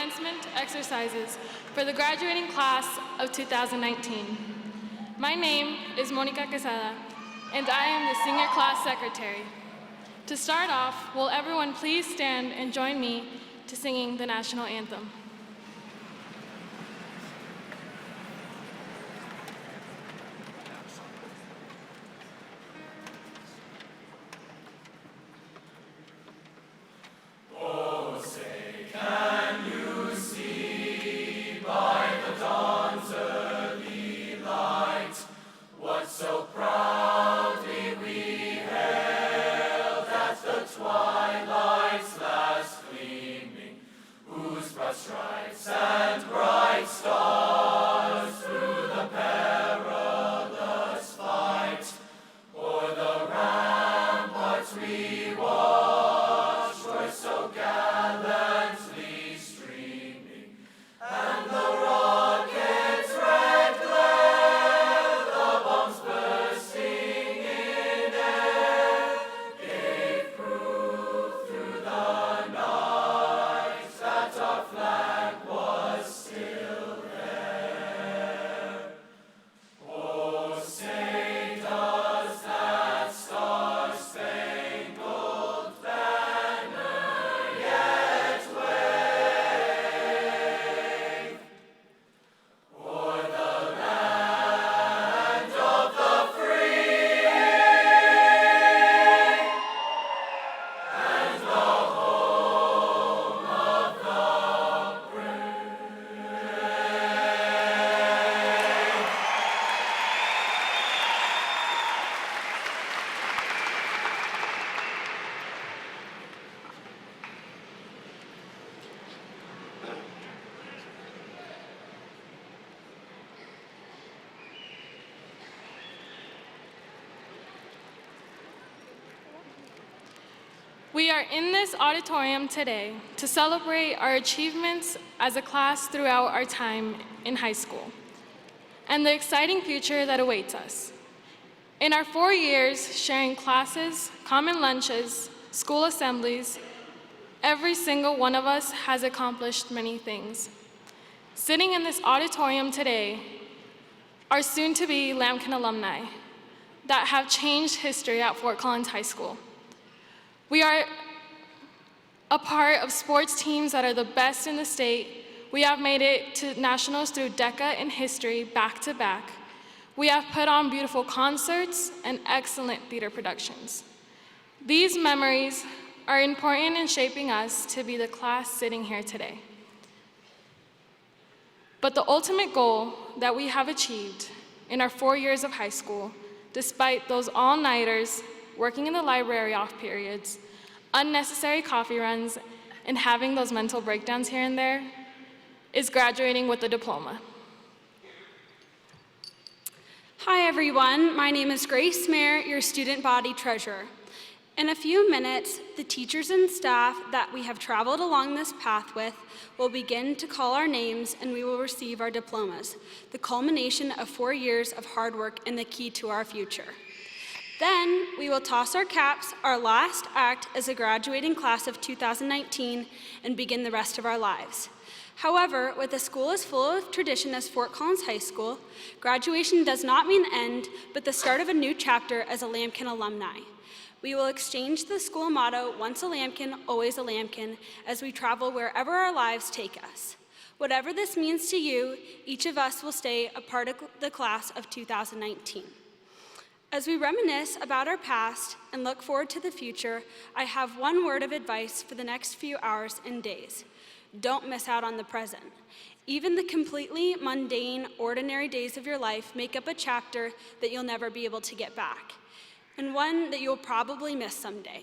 Commencement Exercises for the graduating class of 2019. My name is Monica Quesada, and I am the Senior Class Secretary. To start off, will everyone please stand and join me to singing the National Anthem. We are in this auditorium today to celebrate our achievements as a class throughout our time in high school and the exciting future that awaits us. In our 4 years sharing classes, common lunches, school assemblies, every single one of us has accomplished many things. Sitting in this auditorium today are soon-to-be Lambkin alumni that have changed history at Fort Collins High School. We are a part of sports teams that are the best in the state. We have made it to nationals through DECA and history back to back. We have put on beautiful concerts and excellent theater productions. These memories are important in shaping us to be the class sitting here today. But the ultimate goal that we have achieved in our 4 years of high school, despite those all-nighters, working in the library off periods, unnecessary coffee runs, and having those mental breakdowns here and there, is graduating with a diploma. Hi everyone, my name is Grace Mayer, your student body treasurer. In a few minutes, the teachers and staff that we have traveled along this path with will begin to call our names and we will receive our diplomas, the culmination of 4 years of hard work and the key to our future. Then, we will toss our caps, our last act as a graduating class of 2019, and begin the rest of our lives. However, with a school as full of tradition as Fort Collins High School, graduation does not mean end, but the start of a new chapter as a Lambkin alumni. We will exchange the school motto, once a Lambkin, always a Lambkin, as we travel wherever our lives take us. Whatever this means to you, each of us will stay a part of the class of 2019. As we reminisce about our past and look forward to the future, I have one word of advice for the next few hours and days. Don't miss out on the present. Even the completely mundane, ordinary days of your life make up a chapter that you'll never be able to get back, and one that you'll probably miss someday.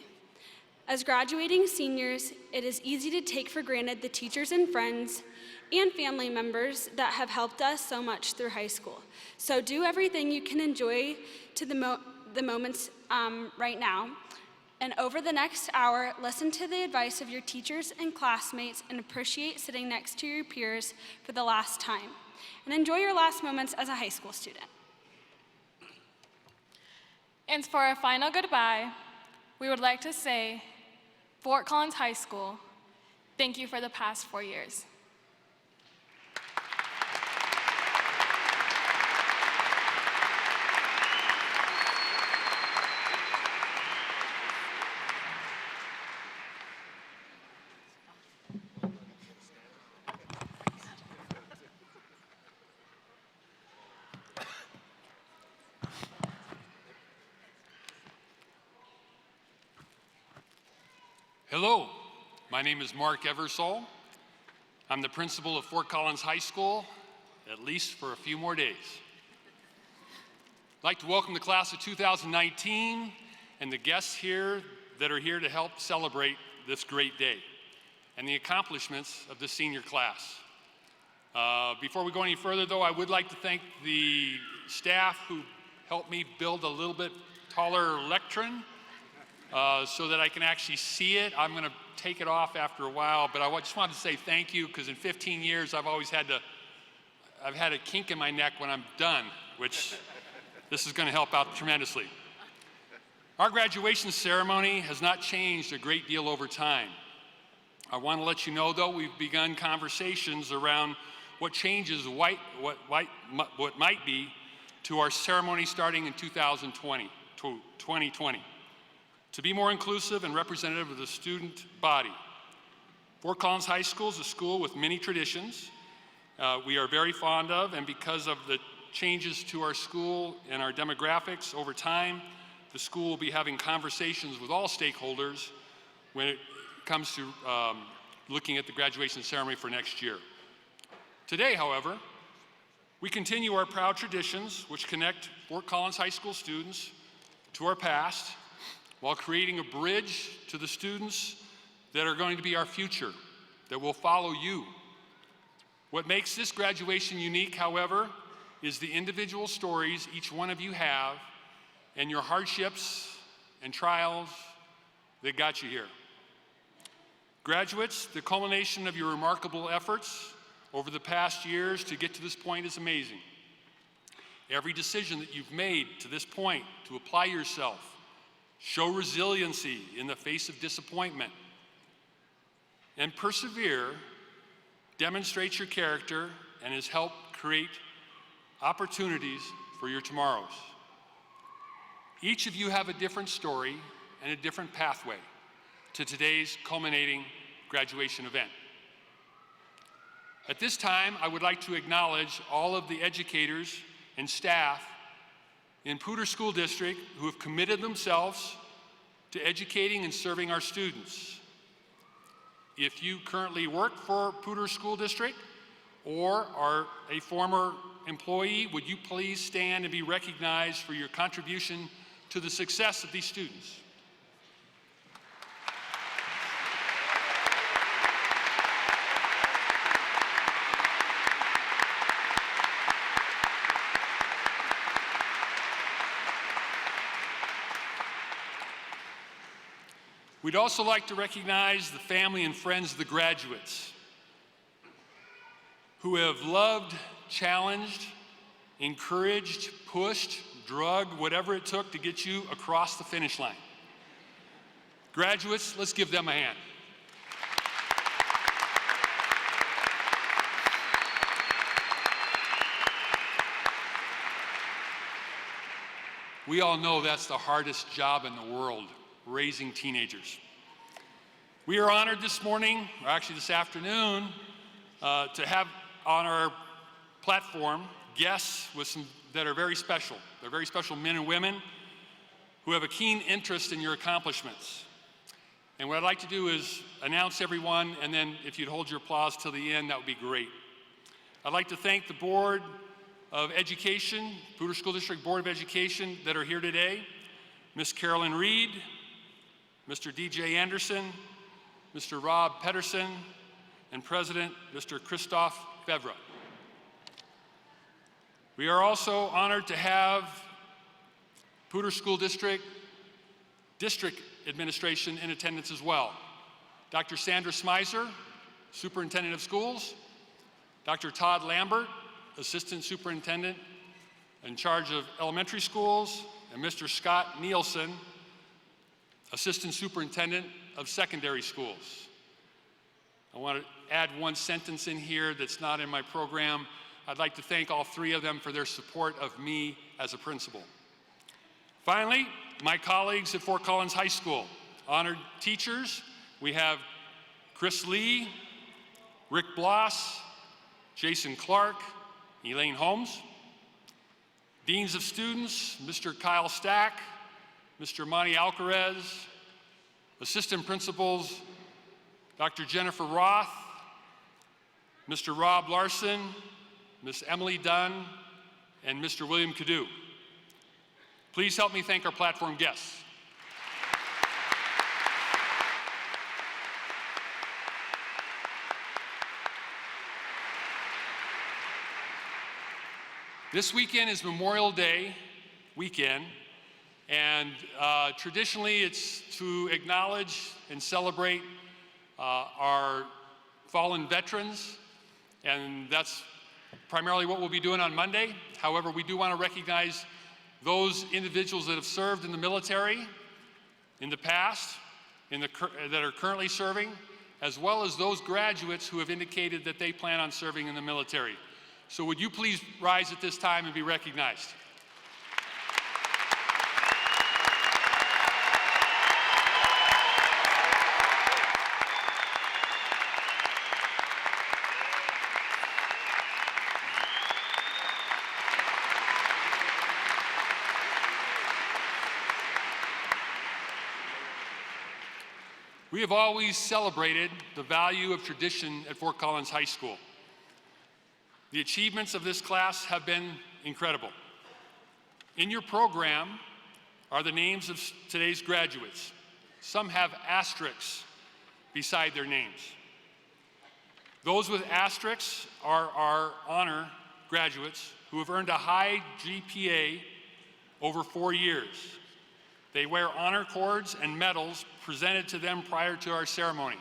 As graduating seniors, it is easy to take for granted the teachers and friends and family members that have helped us so much through high school. So do everything you can enjoy to the moments right now. And over the next hour, listen to the advice of your teachers and classmates and appreciate sitting next to your peers for the last time. And enjoy your last moments as a high school student. And for our final goodbye, we would like to say, Fort Collins High School, thank you for the past 4 years. Hello, my name is Mark Eversole. I'm the principal of Fort Collins High School, at least for a few more days. I'd like to welcome the class of 2019 and the guests here that are here to help celebrate this great day and the accomplishments of the senior class. Before we go any further though, I would like to thank the staff who helped me build a little bit taller lectern so that I can actually see it. I'm gonna take it off after a while, but I just wanted to say thank you because in 15 years I've had a kink in my neck when I'm done, which this is gonna help out tremendously. Our graduation ceremony has not changed a great deal over time. I want to let you know though, we've begun conversations around what changes what might be to our ceremony starting in 2020. To be more inclusive and representative of the student body. Fort Collins High School is a school with many traditions we are very fond of, and because of the changes to our school and our demographics over time, the school will be having conversations with all stakeholders when it comes to looking at the graduation ceremony for next year. Today, however, we continue our proud traditions which connect Fort Collins High School students to our past while creating a bridge to the students that are going to be our future, that will follow you. What makes this graduation unique, however, is the individual stories each one of you have and your hardships and trials that got you here. Graduates, the culmination of your remarkable efforts over the past years to get to this point is amazing. Every decision that you've made to this point to apply yourself, show resiliency in the face of disappointment, and persevere demonstrates your character and has helped create opportunities for your tomorrows. Each of you have a different story and a different pathway to today's culminating graduation event. At this time, I would like to acknowledge all of the educators and staff in Poudre School District who have committed themselves to educating and serving our students. If you currently work for Poudre School District or are a former employee, would you please stand and be recognized for your contribution to the success of these students? We'd also like to recognize the family and friends of the graduates who have loved, challenged, encouraged, pushed, drugged, whatever it took to get you across the finish line. Graduates, let's give them a hand. We all know that's the hardest job in the world, raising teenagers. We are honored this morning, or actually this afternoon, to have on our platform guests that are very special. They're very special men and women who have a keen interest in your accomplishments. And what I'd like to do is announce everyone, and then if you'd hold your applause till the end, that would be great. I'd like to thank the Board of Education, Poudre School District Board of Education that are here today, Ms. Carolyn Reed, Mr. DJ Anderson, Mr. Rob Pedersen, and President Mr. Christophe Fevre. We are also honored to have Poudre School District Administration in attendance as well. Dr. Sandra Smyser, Superintendent of Schools, Dr. Todd Lambert, Assistant Superintendent in charge of elementary schools, and Mr. Scott Nielsen, Assistant Superintendent of Secondary Schools. I want to add one sentence in here that's not in my program. I'd like to thank all three of them for their support of me as a principal. Finally, my colleagues at Fort Collins High School, honored teachers, we have Chris Lee, Rick Bloss, Jason Clark, Elaine Holmes. Deans of Students, Mr. Kyle Stack, Mr. Monty Alcarez, Assistant Principals, Dr. Jennifer Roth, Mr. Rob Larson, Ms. Emily Dunn, and Mr. William Cadu. Please help me thank our platform guests. This weekend is Memorial Day weekend, and traditionally it's to acknowledge and celebrate our fallen veterans, and that's primarily what we'll be doing on Monday. However, we do want to recognize those individuals that have served in the military in the past, that are currently serving, as well as those graduates who have indicated that they plan on serving in the military. So would you please rise at this time and be recognized? We have always celebrated the value of tradition at Fort Collins High School. The achievements of this class have been incredible. In your program are the names of today's graduates. Some have asterisks beside their names. Those with asterisks are our honor graduates who have earned a high GPA over 4 years. They wear honor cords and medals presented to them prior to our ceremony.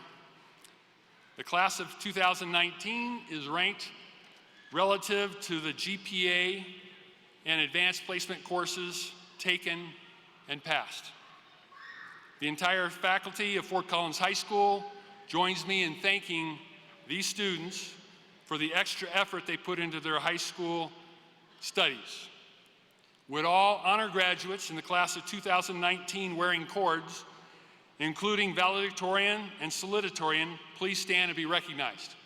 The class of 2019 is ranked relative to the GPA and advanced placement courses taken and passed. The entire faculty of Fort Collins High School joins me in thanking these students for the extra effort they put into their high school studies. Would all honor graduates in the class of 2019 wearing cords, including valedictorian and salutatorian, please stand and be recognized.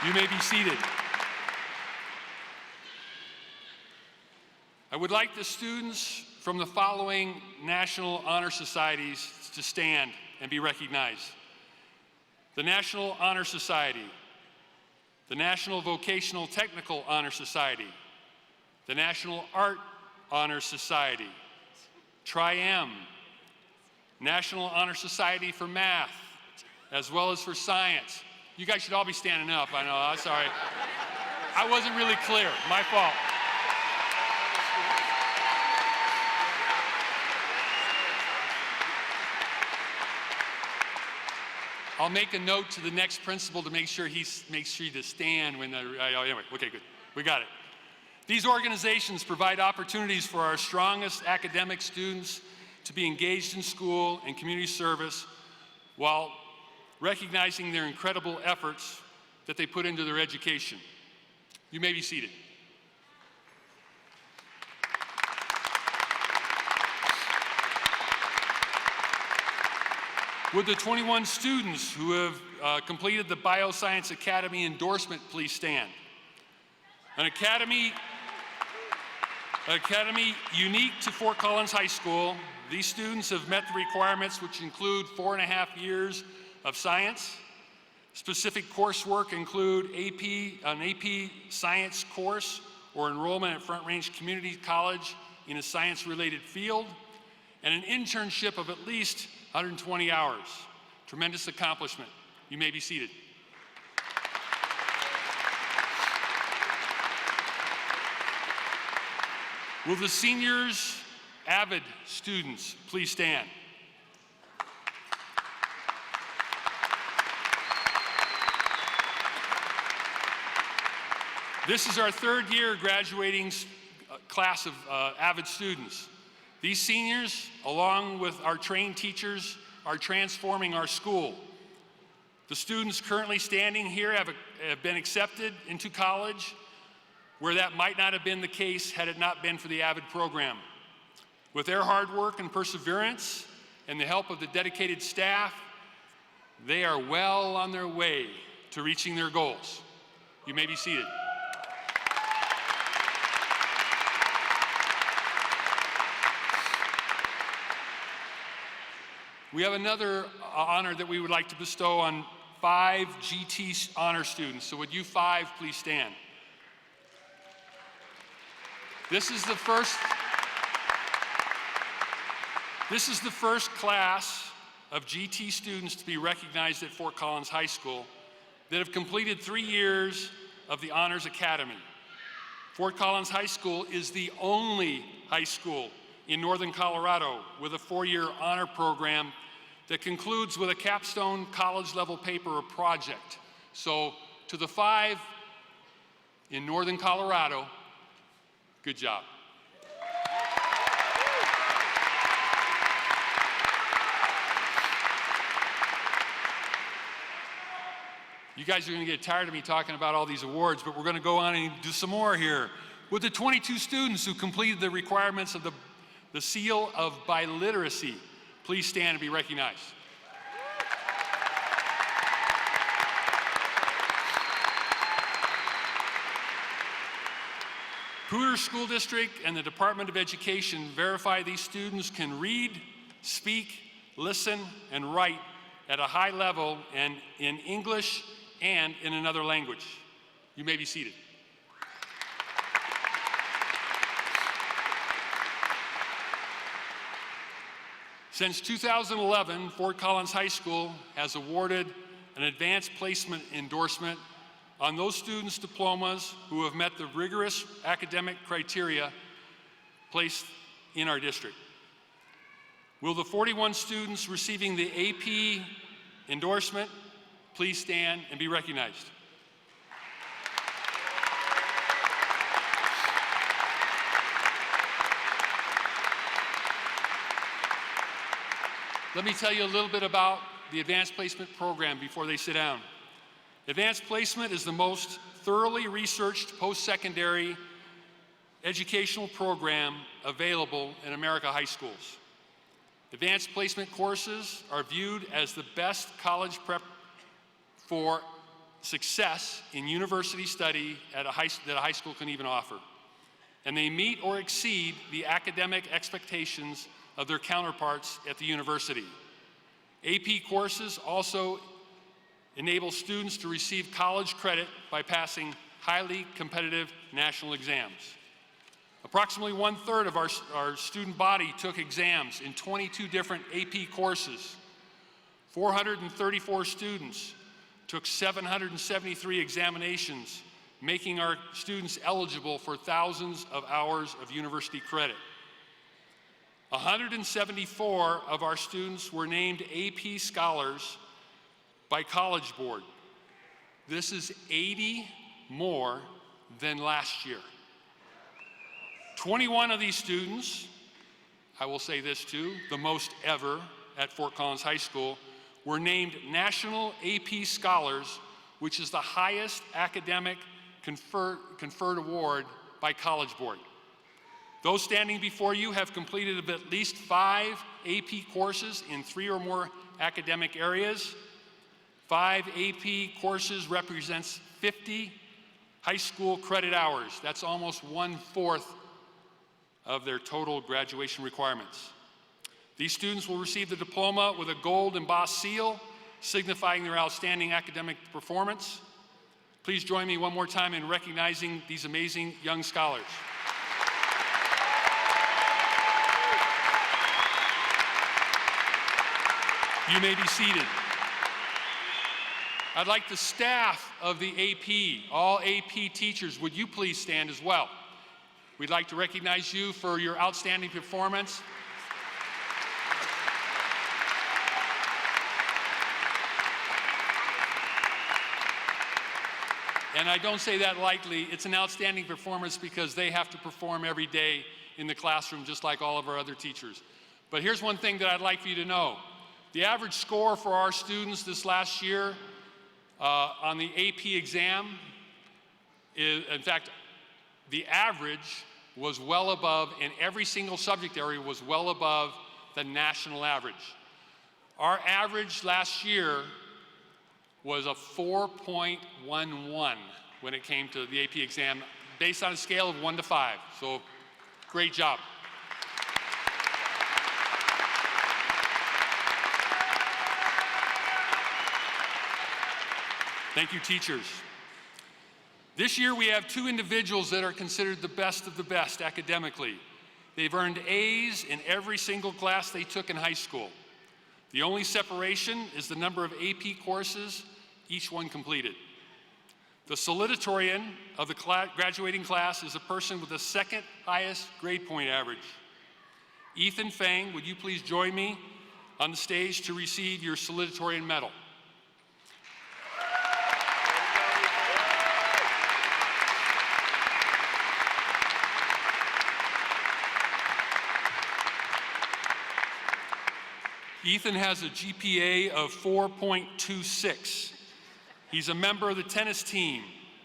You may be seated. I would like the students from the following National Honor Societies to stand and be recognized. The National Honor Society, the National Vocational Technical Honor Society, the National Art Honor Society, Tri-M, National Honor Society for Math, as well as for Science. You guys should all be standing up, I know, I'm sorry. I wasn't really clear, my fault. I'll make a note to the next principal to make sure he makes sure to stand when anyway, okay, good, we got it. These organizations provide opportunities for our strongest academic students to be engaged in school and community service while recognizing their incredible efforts that they put into their education. You may be seated. Would the 21 students who have completed the Bioscience Academy endorsement please stand? An academy unique to Fort Collins High School. These students have met the requirements, which include 4.5 years of science. Specific coursework include an AP science course or enrollment at Front Range Community College in a science-related field, and an internship of at least 120 hours. Tremendous accomplishment. You may be seated. Will the seniors, Avid students, please stand? This is our third year graduating class of Avid students. These seniors, along with our trained teachers, are transforming our school. The students currently standing here have been accepted into college, where that might not have been the case had it not been for the Avid program. With their hard work and perseverance and the help of the dedicated staff, they are well on their way to reaching their goals. You may be seated. We have another honor that we would like to bestow on 5 GT honor students. So would you 5 please stand? This is the first class of GT students to be recognized at Fort Collins High School that have completed 3 years of the Honors Academy. Fort Collins High School is the only high school in Northern Colorado with a 4-year honor program that concludes with a capstone college-level paper or project. So to the 5 in Northern Colorado, good job. You guys are going to get tired of me talking about all these awards, but we're going to go on and do some more here. With the 22 students who completed the requirements of the Seal of Biliteracy, please stand and be recognized. Poudre School District and the Department of Education verify these students can read, speak, listen, and write at a high level and in English and in another language. You may be seated. Since 2011, Fort Collins High School has awarded an advanced placement endorsement on those students' diplomas who have met the rigorous academic criteria placed in our district. Will the 41 students receiving the AP endorsement please stand and be recognized? Let me tell you a little bit about the Advanced Placement Program before they sit down. Advanced Placement is the most thoroughly researched post-secondary educational program available in America high schools. Advanced Placement courses are viewed as the best college prep for success in university study that a high school can even offer. And they meet or exceed the academic expectations of their counterparts at the university. AP courses also enable students to receive college credit by passing highly competitive national exams. Approximately 1/3 of our student body took exams in 22 different AP courses. 434 students took 773 examinations, making our students eligible for thousands of hours of university credit. 174 of our students were named AP Scholars by College Board. This is 80 more than last year. 21 of these students, I will say this too, the most ever at Fort Collins High School, were named National AP Scholars, which is the highest academic conferred award by College Board. Those standing before you have completed at least 5 AP courses in 3 or more academic areas. 5 AP courses represents 50 high school credit hours. That's almost 1/4 of their total graduation requirements. These students will receive the diploma with a gold embossed seal, signifying their outstanding academic performance. Please join me one more time in recognizing these amazing young scholars. You may be seated. I'd like the staff of the AP, all AP teachers, would you please stand as well? We'd like to recognize you for your outstanding performance. And I don't say that lightly. It's an outstanding performance because they have to perform every day in the classroom just like all of our other teachers. But here's one thing that I'd like for you to know. The average score for our students this last year on the AP exam is, in fact, the average was well above, in every single subject area was well above the national average. Our average last year was a 4.11 when it came to the AP exam, based on a scale of 1 to 5. So, great job. Thank you, teachers. This year we have 2 individuals that are considered the best of the best academically. They've earned A's in every single class they took in high school. The only separation is the number of AP courses each one completed. The salutatorian of the graduating class is a person with the 2nd highest grade point average. Ethan Fang, would you please join me on the stage to receive your salutatorian medal? Ethan has a GPA of 4.26. He's a member of the tennis team.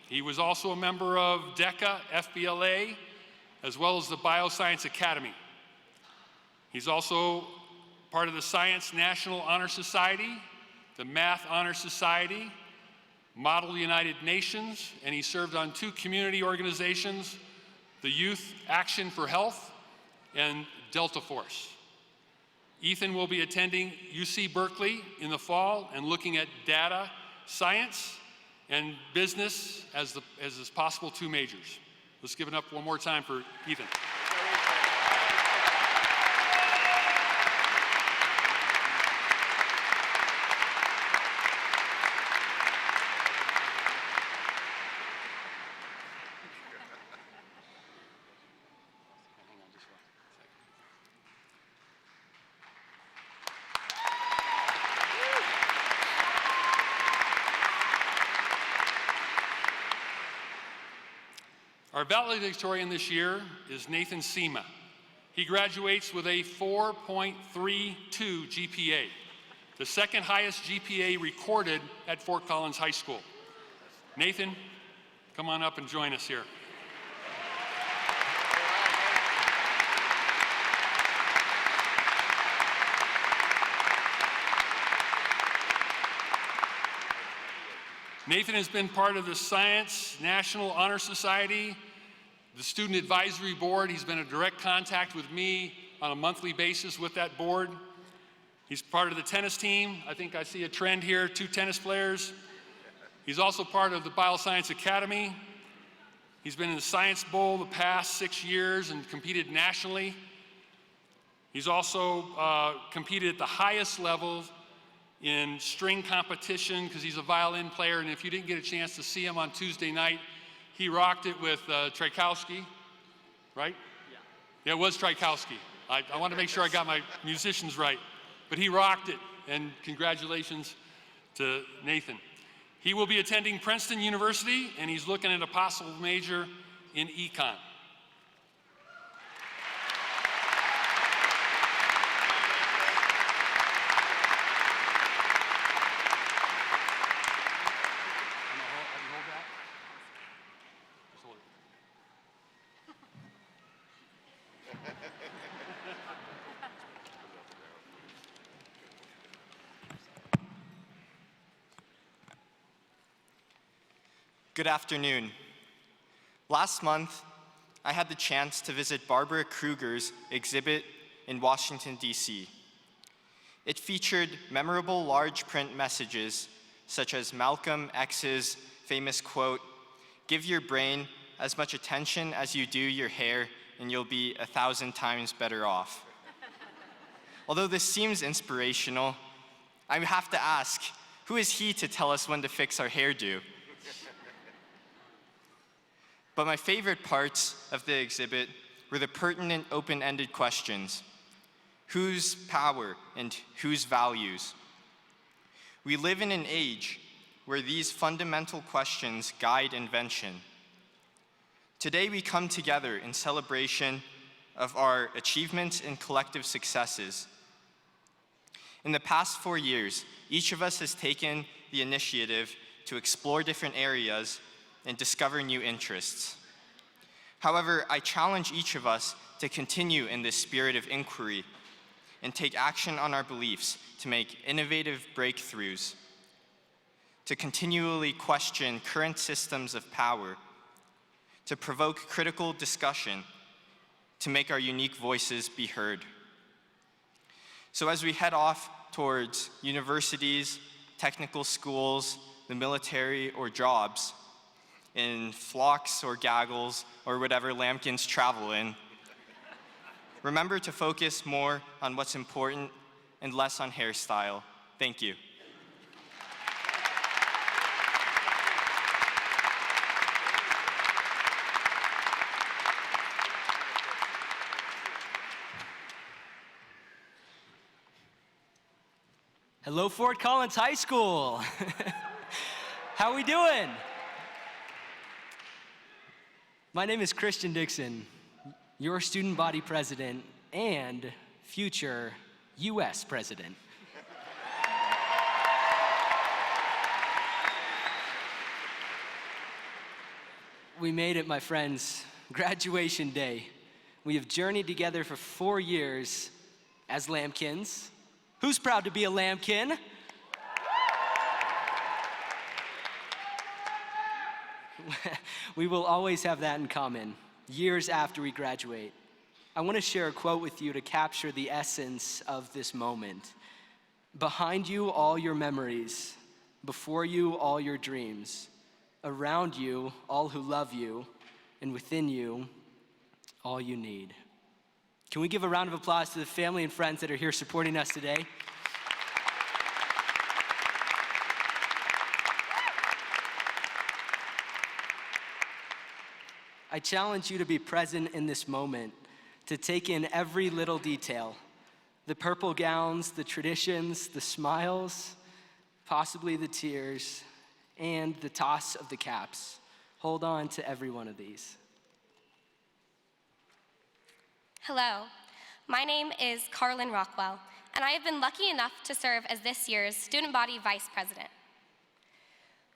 He was also a member of DECA, FBLA, as well as the Bioscience Academy. He's also part of the Science National Honor Society, the Math Honor Society, Model United Nations, and he served on 2 community organizations, the Youth Action for Health and Delta Force. Ethan will be attending UC Berkeley in the fall and looking at data science and business as his possible 2 majors. Let's give it up one more time for Ethan. Our valedictorian this year is Nathan Seema. He graduates with a 4.32 GPA, the 2nd highest GPA recorded at Fort Collins High School. Nathan, come on up and join us here. Nathan has been part of the Science National Honor Society, the Student Advisory Board. He's been in direct contact with me on a monthly basis with that board. He's part of the tennis team. I think I see a trend here, 2 tennis players. He's also part of the Bioscience Academy. He's been in the Science Bowl the past 6 years and competed nationally. He's also competed at the highest level in string competition because he's a violin player, and if you didn't get a chance to see him on Tuesday night, he rocked it with Tchaikovsky, right? Yeah, it was Tchaikovsky. I want to make sure I got my musicians right, but he rocked it, and congratulations to Nathan. He will be attending Princeton University, and he's looking at a possible major in econ. Good afternoon. Last month, I had the chance to visit Barbara Kruger's exhibit in Washington, D.C. It featured memorable large print messages such as Malcolm X's famous quote, "Give your brain as much attention as you do your hair and you'll be 1,000 times better off." Although this seems inspirational, I have to ask, who is he to tell us when to fix our hairdo? But my favorite parts of the exhibit were the pertinent open-ended questions. Whose power and whose values? We live in an age where these fundamental questions guide invention. Today we come together in celebration of our achievements and collective successes. In the past 4 years, each of us has taken the initiative to explore different areas and discover new interests. However, I challenge each of us to continue in this spirit of inquiry and take action on our beliefs to make innovative breakthroughs, to continually question current systems of power, to provoke critical discussion, to make our unique voices be heard. So as we head off towards universities, technical schools, the military, or jobs, in flocks or gaggles, or whatever lambkins travel in, remember to focus more on what's important and less on hairstyle. Thank you. Hello, Fort Collins High School. How we doing? My name is Christian Dixon, your student body president and future U.S. president. We made it, my friends. Graduation day. We have journeyed together for 4 years as lambkins. Who's proud to be a lambkin? We will always have that in common, years after we graduate. I want to share a quote with you to capture the essence of this moment. Behind you, all your memories. Before you, all your dreams. Around you, all who love you. And within you, all you need. Can we give a round of applause to the family and friends that are here supporting us today? I challenge you to be present in this moment, to take in every little detail. The purple gowns, the traditions, the smiles, possibly the tears, and the toss of the caps. Hold on to every one of these. Hello, my name is Carlin Rockwell, and I have been lucky enough to serve as this year's Student Body Vice President.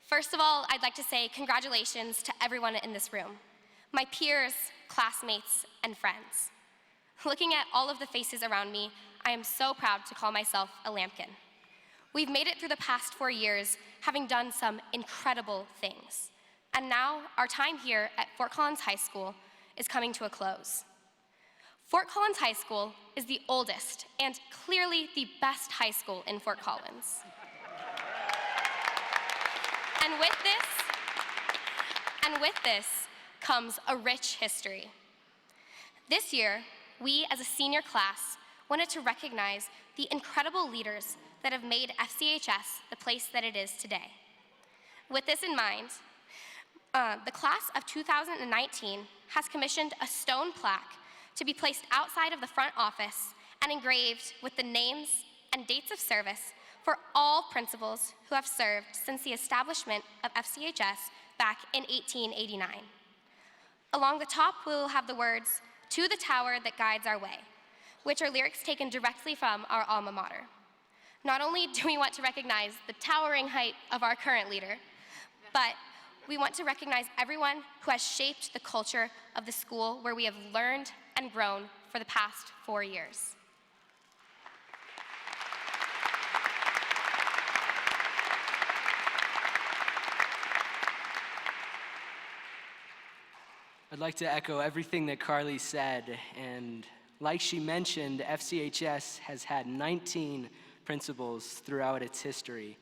First of all, I'd like to say congratulations to everyone in this room, my peers, classmates, and friends. Looking at all of the faces around me, I am so proud to call myself a lambkin. We've made it through the past 4 years, having done some incredible things. And now, our time here at Fort Collins High School is coming to a close. Fort Collins High School is the oldest and clearly the best high school in Fort Collins. And with this comes a rich history. This year, we as a senior class wanted to recognize the incredible leaders that have made FCHS the place that it is today. With this in mind, the class of 2019 has commissioned a stone plaque to be placed outside of the front office and engraved with the names and dates of service for all principals who have served since the establishment of FCHS back in 1889. Along the top, we will have the words, "To the tower that guides our way," which are lyrics taken directly from our alma mater. Not only do we want to recognize the towering height of our current leader, but we want to recognize everyone who has shaped the culture of the school where we have learned and grown for the past 4 years. I'd like to echo everything that Carly said, and like she mentioned, FCHS has had 19 principals throughout its history,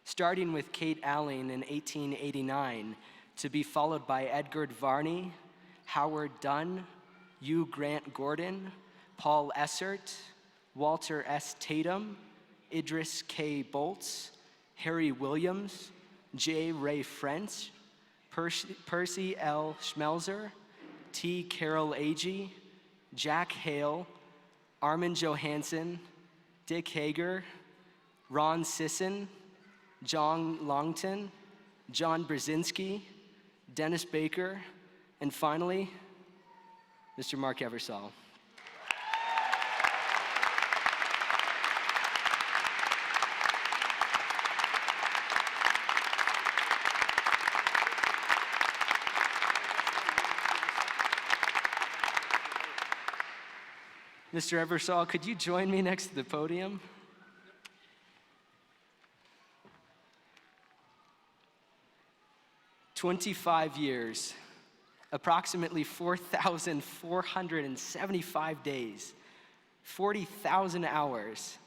starting with Kate Alling in 1889, to be followed by Edgard Varney, Howard Dunn, Hugh Grant Gordon, Paul Essert, Walter S. Tatum, Idris K. Bolts, Harry Williams, J. Ray French, Percy L. Schmelzer, T. Carol Agee, Jack Hale, Armin Johansson, Dick Hager, Ron Sisson, John Longton, John Brzezinski, Dennis Baker, and finally, Mr. Mark Eversole. Mr. Eversole, could you join me next to the podium? "25 years, approximately 4,475 days, 40,000 hours,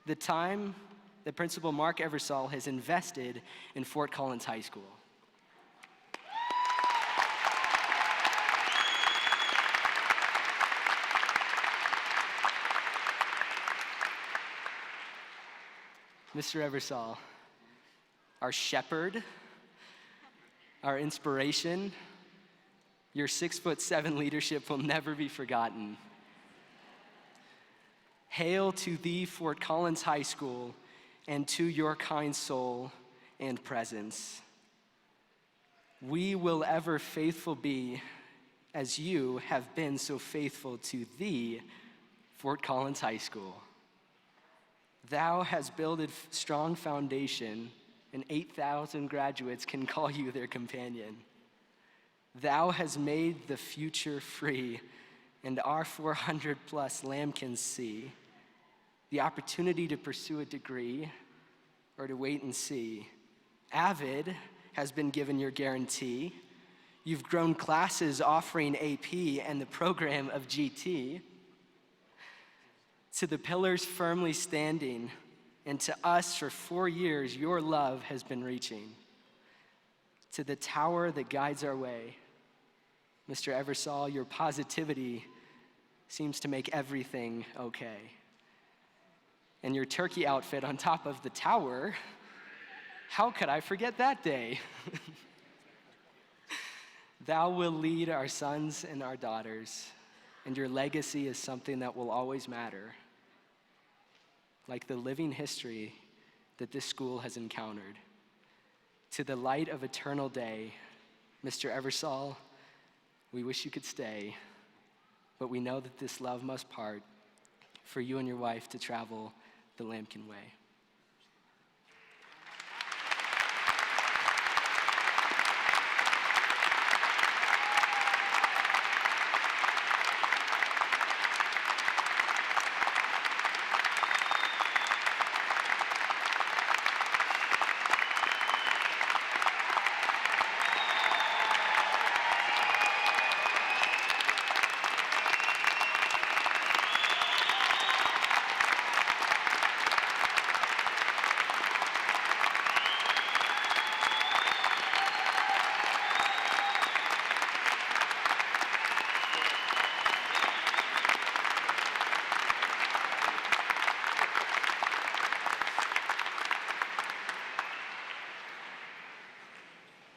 the time that Principal Mark Eversole has invested in Fort Collins High School. Mr. Eversole, our shepherd, our inspiration, your 6'7" leadership will never be forgotten. Hail to thee, Fort Collins High School, and to your kind soul and presence. We will ever faithful be as you have been so faithful to thee, Fort Collins High School. Thou hast built a strong foundation, and 8,000 graduates can call you their companion. Thou hast made the future free, and our 400+ lambkins see the opportunity to pursue a degree or to wait and see. Avid has been given your guarantee. You've grown classes offering AP and the program of GT. To the pillars firmly standing, and to us for 4 years, your love has been reaching. To the tower that guides our way, Mr. Eversole, your positivity seems to make everything okay. And your turkey outfit on top of the tower, how could I forget that day? Thou will lead our sons and our daughters, and your legacy is something that will always matter, like the living history that this school has encountered. To the light of eternal day, Mr. Eversole, we wish you could stay, but we know that this love must part for you and your wife to travel the Lambkin way.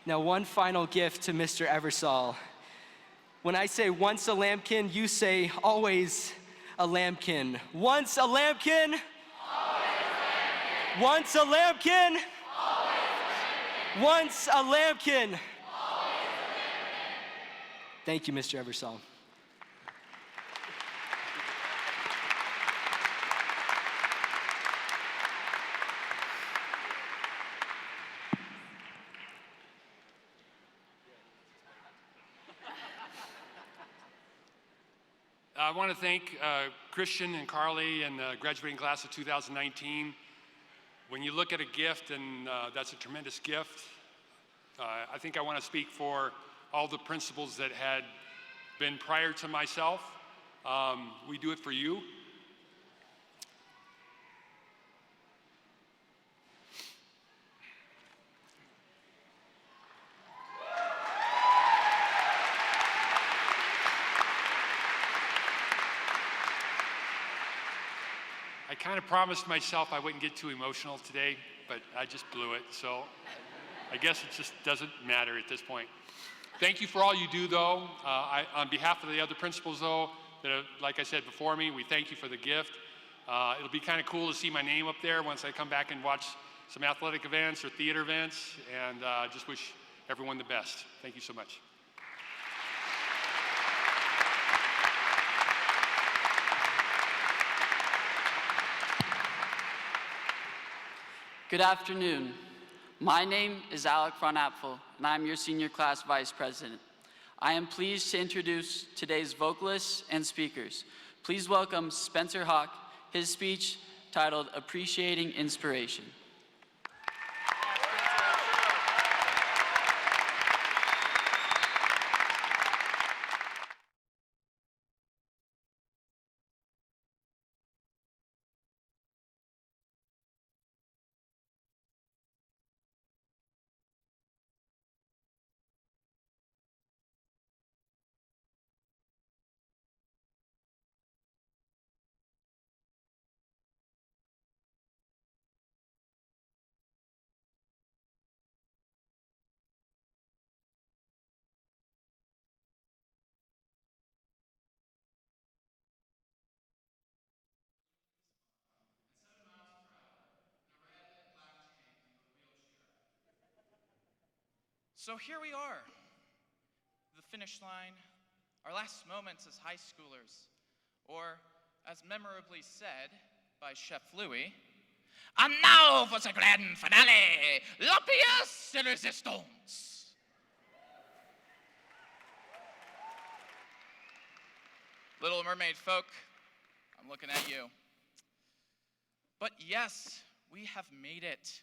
Now, one final gift to Mr. Eversole. When I say once a lambkin, you say always a lambkin. Once a lambkin, always a lambkin. Once a lambkin, always a lambkin. Once a lambkin, always a lambkin. Thank you, Mr. Eversole. I want to thank Christian and Carly and the graduating class of 2019. When you look at a gift, and that's a tremendous gift, I think I want to speak for all the principals that had been prior to myself. We do it for you. I kind of promised myself I wouldn't get too emotional today, but I just blew it, so I guess it just doesn't matter at this point. Thank you for all you do, though. On behalf of the other principals, though, that have, like I said before me, we thank you for the gift. It'll be kind of cool to see my name up there once I come back and watch some athletic events or theater events, and just wish everyone the best. Thank you so much. Good afternoon. My name is Alec Von Apfel, and I'm your senior class vice president. I am pleased to introduce today's vocalists and speakers. Please welcome Spencer Hawk, his speech titled Appreciating Inspiration. So here we are, the finish line, our last moments as high schoolers, or as memorably said by Chef Louis, and now for the grand finale, la pièce de résistance. Little Mermaid folk, I'm looking at you. But yes, we have made it.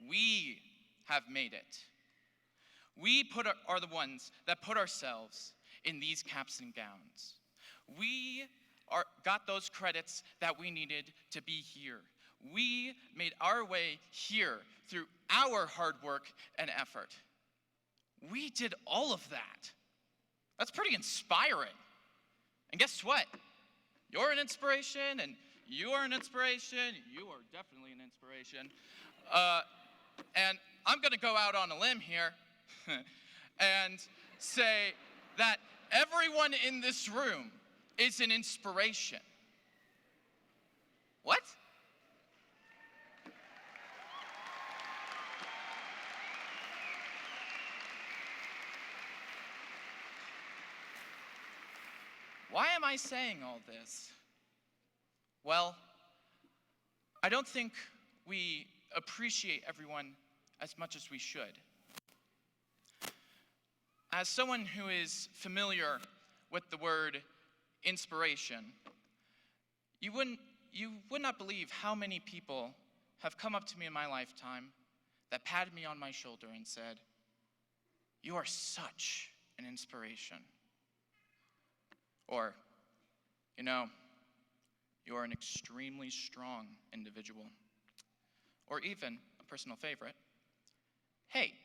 We have made it. We are the ones that put ourselves in these caps and gowns. We got those credits that we needed to be here. We made our way here through our hard work and effort. We did all of that. That's pretty inspiring. And guess what? You're an inspiration, and you are an inspiration. You are definitely an inspiration. And I'm going to go out on a limb here and say that everyone in this room is an inspiration. What? Why am I saying all this? Well, I don't think we appreciate everyone as much as we should. As someone who is familiar with the word inspiration, you would not believe how many people have come up to me in my lifetime that patted me on my shoulder and said, "You are such an inspiration." Or, "You know, you are an extremely strong individual." Or even, a personal favorite, "Hey,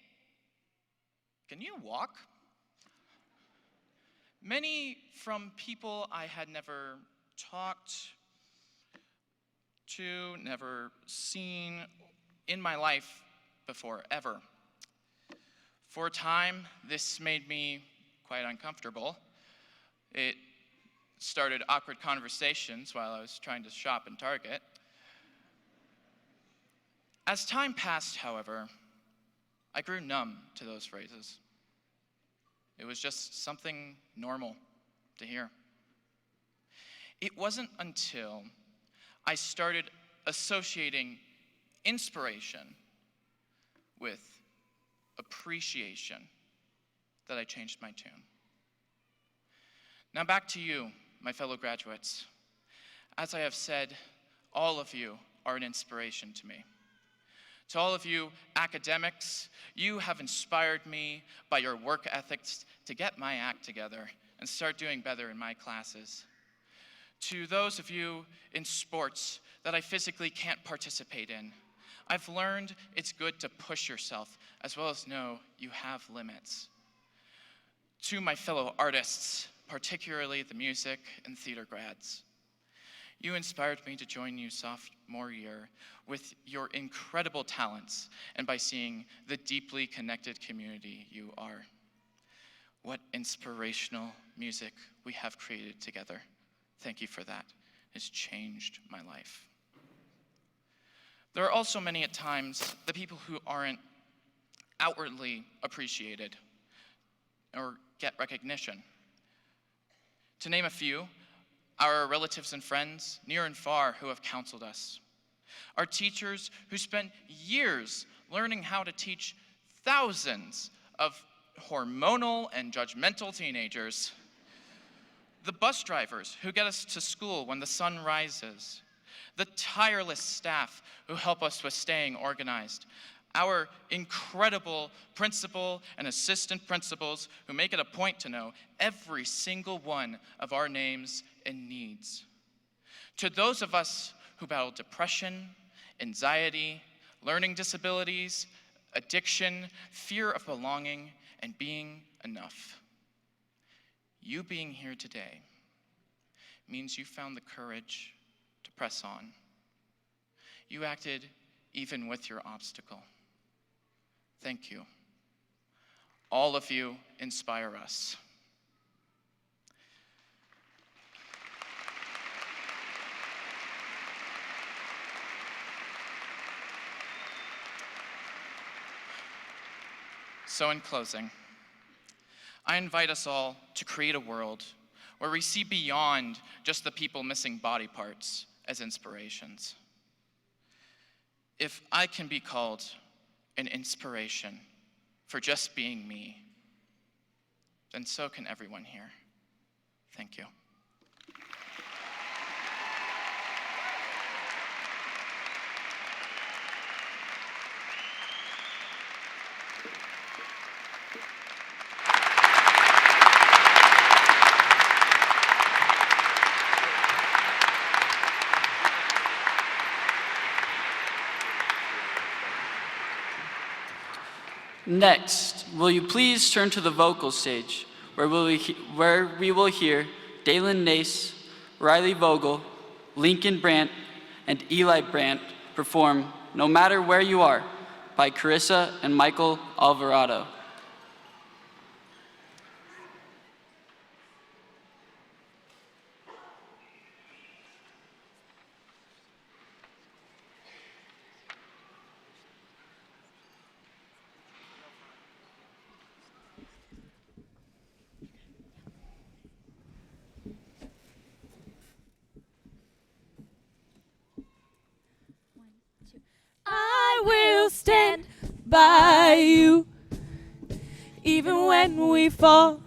can you walk?" Many from people I had never talked to, never seen in my life before, ever. For a time, this made me quite uncomfortable. It started awkward conversations while I was trying to shop in Target. As time passed, however, I grew numb to those phrases. It was just something normal to hear. It wasn't until I started associating inspiration with appreciation that I changed my tune. Now back to you, my fellow graduates. As I have said, all of you are an inspiration to me. To all of you academics, you have inspired me by your work ethics to get my act together and start doing better in my classes. To those of you in sports that I physically can't participate in, I've learned it's good to push yourself as well as know you have limits. To my fellow artists, particularly the music and theater grads, you inspired me to join you sophomore year with your incredible talents and by seeing the deeply connected community you are. What inspirational music we have created together. Thank you for that. It's changed my life. There are also many at times the people who aren't outwardly appreciated or get recognition. To name a few, our relatives and friends, near and far, who have counseled us. Our teachers who spent years learning how to teach thousands of hormonal and judgmental teenagers. the bus drivers who get us to school when the sun rises, the tireless staff who help us with staying organized, our incredible principal and assistant principals who make it a point to know every single one of our names and needs. To those of us who battle depression, anxiety, learning disabilities, addiction, fear of belonging, and being enough. You being here today means you found the courage to press on. You acted even with your obstacle. Thank you. All of you inspire us. So in closing, I invite us all to create a world where we see beyond just the people missing body parts as inspirations. If I can be called an inspiration for just being me, then so can everyone here. Thank you. Next, will you please turn to the vocal stage, where we will hear Dalen Nace, Riley Vogel, Lincoln Brandt, and Eli Brandt perform No Matter Where You Are by Carissa and Michael Alvarado. I will stand by you, even when we fall.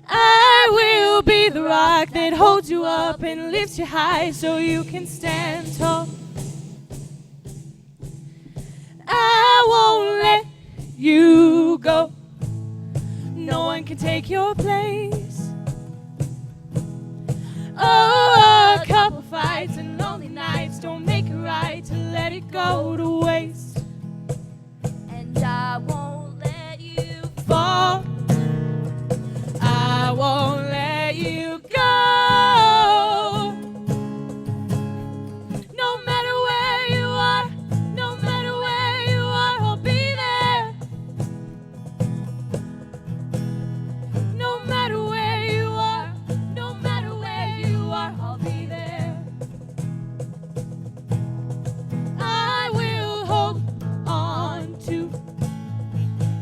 I will be the rock that holds you up and lifts you high so you can stand tall. I won't let you go. No one can take your place. Oh, a couple fights and lonely nights don't make it right to let it go to waste. And I won't let you fall. I won't let you go. No matter where you are, no matter where you are, I'll be there. No matter where you are, no matter where you are, I'll be there. I will hold on to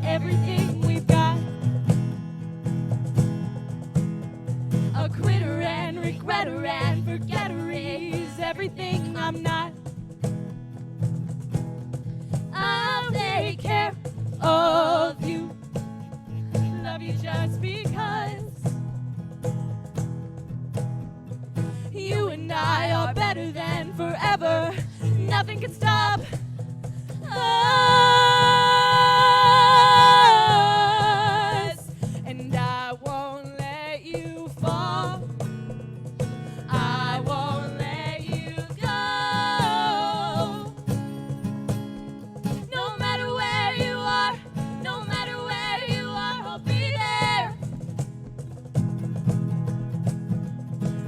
everything we've got. A quitter and regretter and forgetter is everything I'm not. I'll take care of you, love you just because. You and I are better than forever. Nothing can stop us. And I won't let you fall. I won't let you go. No matter where you are, no matter where you are, I'll be there.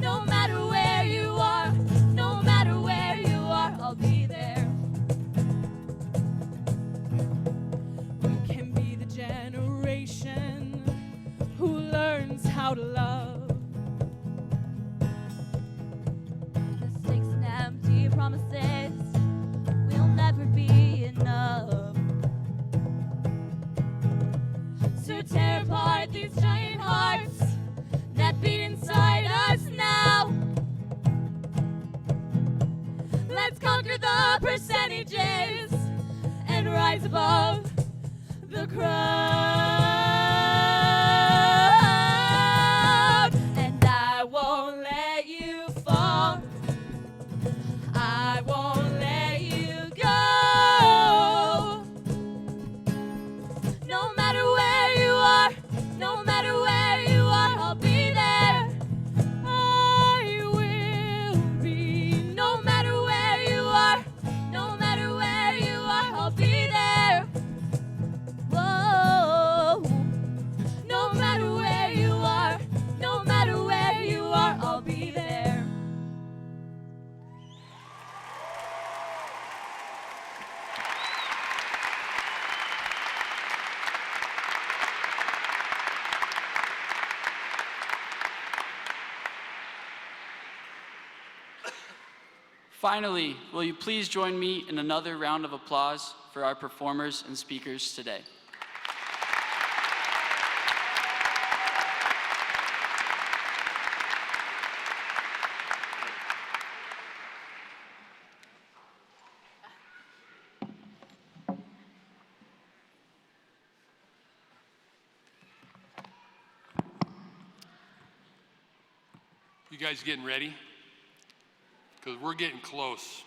No matter where you are, no matter where you are, I'll be there. We can be the generation who learns how to love. Mistakes and empty promises will never be enough. So tear apart these giant hearts that beat inside us now. Let's conquer the percentages and rise above the crowd. Finally, will you please join me in another round of applause for our performers and speakers today? You guys getting ready? Because we're getting close.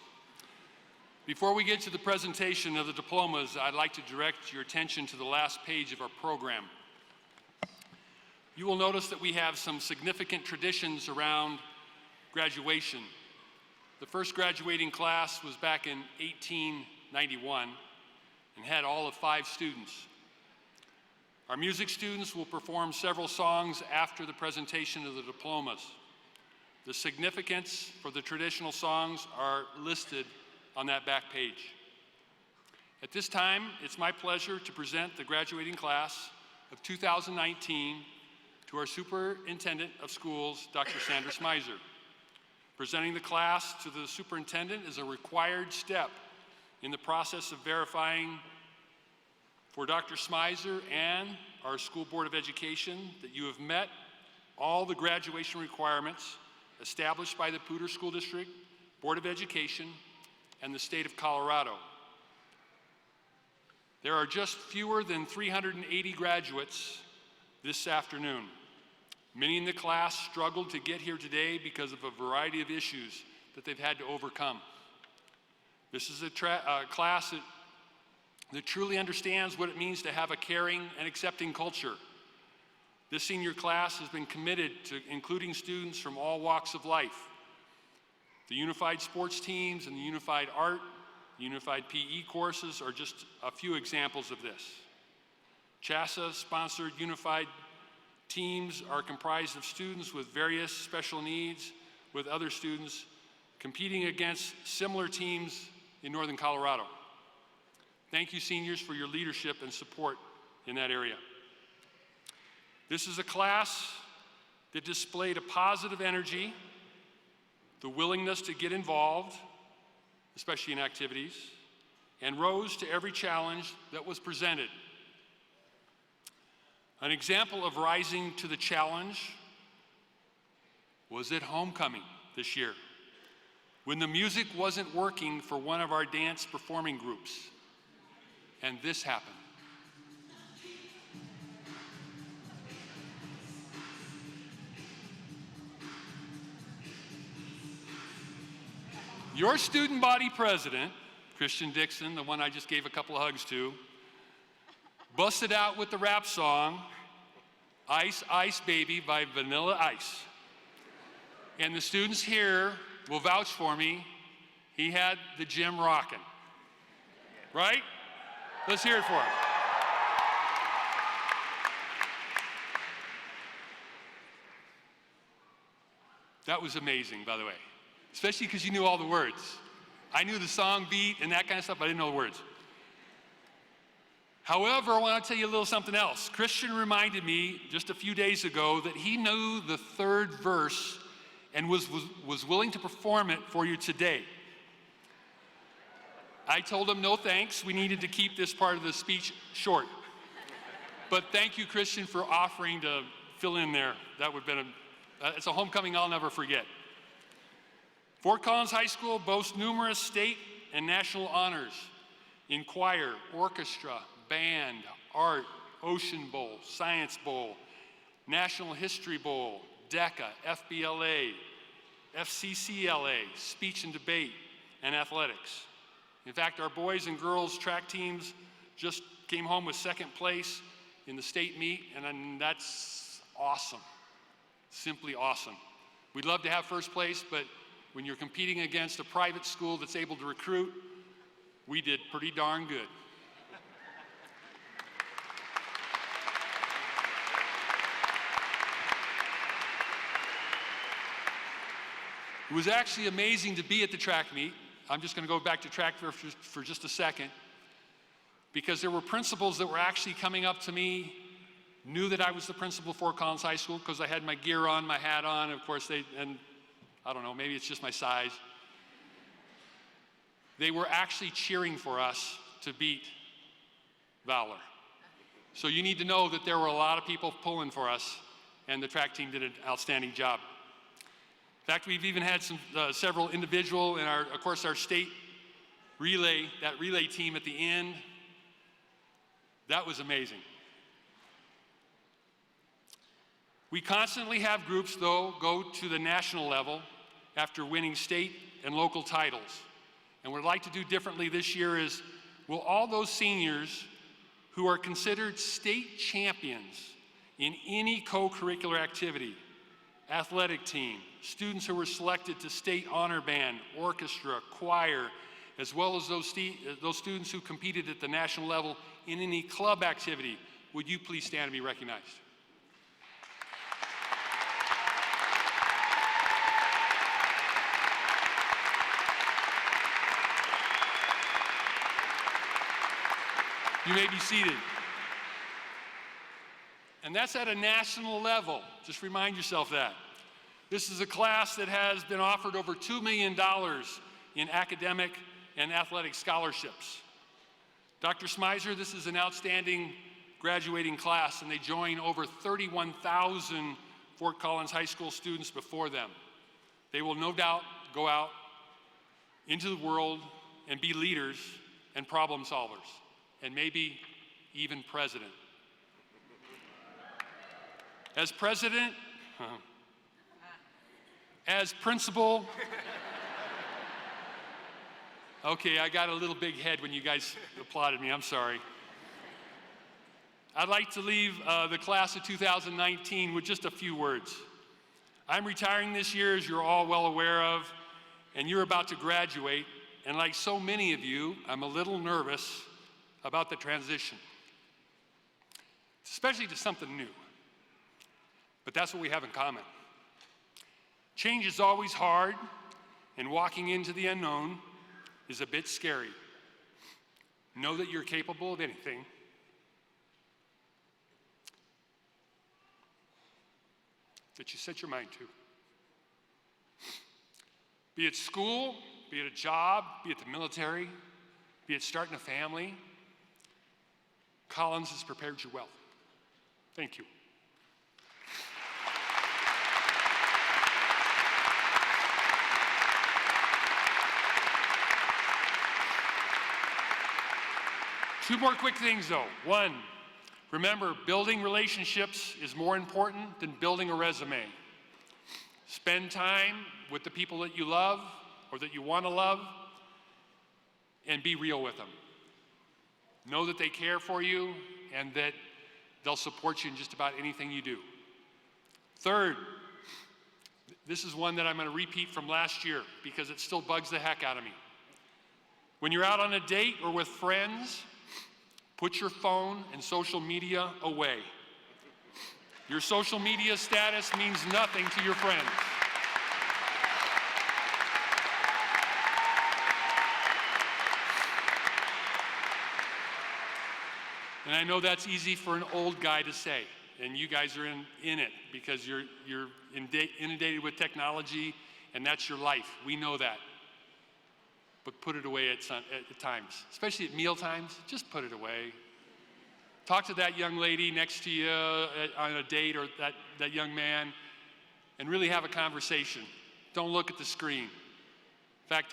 Before we get to the presentation of the diplomas, I'd like to direct your attention to the last page of our program. You will notice that we have some significant traditions around graduation. The first graduating class was back in 1891 and had all of 5 students. Our music students will perform several songs after the presentation of the diplomas. The significance for the traditional songs are listed on that back page. At this time, it's my pleasure to present the graduating class of 2019 to our Superintendent of Schools, Dr. Sandra Smyser. Presenting the class to the superintendent is a required step in the process of verifying for Dr. Smyser and our School Board of Education that you have met all the graduation requirements established by the Poudre School District, Board of Education, and the state of Colorado. There are just fewer than 380 graduates this afternoon. Many in the class struggled to get here today because of a variety of issues that they've had to overcome. This is a class that truly understands what it means to have a caring and accepting culture. This senior class has been committed to including students from all walks of life. The unified sports teams and the unified art, unified PE courses are just a few examples of this. CHASA-sponsored unified teams are comprised of students with various special needs, with other students competing against similar teams in Northern Colorado. Thank you, seniors, for your leadership and support in that area. This is a class that displayed a positive energy, the willingness to get involved, especially in activities, and rose to every challenge that was presented. An example of rising to the challenge was at homecoming this year, when the music wasn't working for one of our dance performing groups, and this happened. Your student body president, Christian Dixon, the one I just gave a couple of hugs to, busted out with the rap song, Ice Ice Baby by Vanilla Ice. And the students here will vouch for me, he had the gym rocking. Right? Let's hear it for him. That was amazing, by the way. Especially because you knew all the words. I knew the song beat and that kind of stuff, but I didn't know the words. However, I want to tell you a little something else. Christian reminded me just a few days ago that he knew the 3rd verse and was willing to perform it for you today. I told him no thanks. We needed to keep this part of the speech short. But thank you, Christian, for offering to fill in there. That would have been it's a homecoming I'll never forget. Fort Collins High School boasts numerous state and national honors in choir, orchestra, band, art, Ocean Bowl, Science Bowl, National History Bowl, DECA, FBLA, FCCLA, speech and debate, and athletics. In fact, our boys and girls track teams just came home with 2nd place in the state meet, and that's awesome, simply awesome. We'd love to have 1st place, but when you're competing against a private school that's able to recruit, we did pretty darn good. It was actually amazing to be at the track meet. I'm just going to go back to track for just a second, because there were principals that were actually coming up to me, knew that I was the principal of Fort Collins High School because I had my gear on, my hat on, of course and I don't know, maybe it's just my size. they were actually cheering for us to beat Valor. So you need to know that there were a lot of people pulling for us, and the track team did an outstanding job. In fact, we've even had several individual and of course our state relay, that relay team at the end. That was amazing. We constantly have groups, though, go to the national level after winning state and local titles. And what I'd like to do differently this year is, will all those seniors who are considered state champions in any co-curricular activity, athletic team, students who were selected to state honor band, orchestra, choir, as well as those students who competed at the national level in any club activity, would you please stand and be recognized? You may be seated. And that's at a national level. Just remind yourself that. This is a class that has been offered over $2 million in academic and athletic scholarships. Dr. Smizer, this is an outstanding graduating class, and they join over 31,000 Fort Collins High School students before them. They will no doubt go out into the world and be leaders and problem solvers, and maybe even president. As president, as principal, okay, I got a little big head when you guys applauded me, I'm sorry. I'd like to leave the class of 2019 with just a few words. I'm retiring this year, as you're all well aware of, and you're about to graduate, and like so many of you, I'm a little nervous about the transition, especially to something new. But that's what we have in common. Change is always hard, and walking into the unknown is a bit scary. Know that you're capable of anything. That you set your mind to. Be it school, be it a job, be it the military, be it starting a family, Collins has prepared you well. Thank you. Two more quick things though. One, remember, building relationships is more important than building a resume. Spend time with the people that you love or that you want to love, and be real with them. Know that they care for you and that they'll support you in just about anything you do. Third, this is one that I'm going to repeat from last year because it still bugs the heck out of me. When you're out on a date or with friends, put your phone and social media away. Your social media status means nothing to your friends. And I know that's easy for an old guy to say, and you guys are in it because you're inundated with technology, and that's your life. We know that. But put it away at times, especially at meal times. Just put it away. Talk to that young lady next to you on a date, or that young man, and really have a conversation. Don't look at the screen. In fact,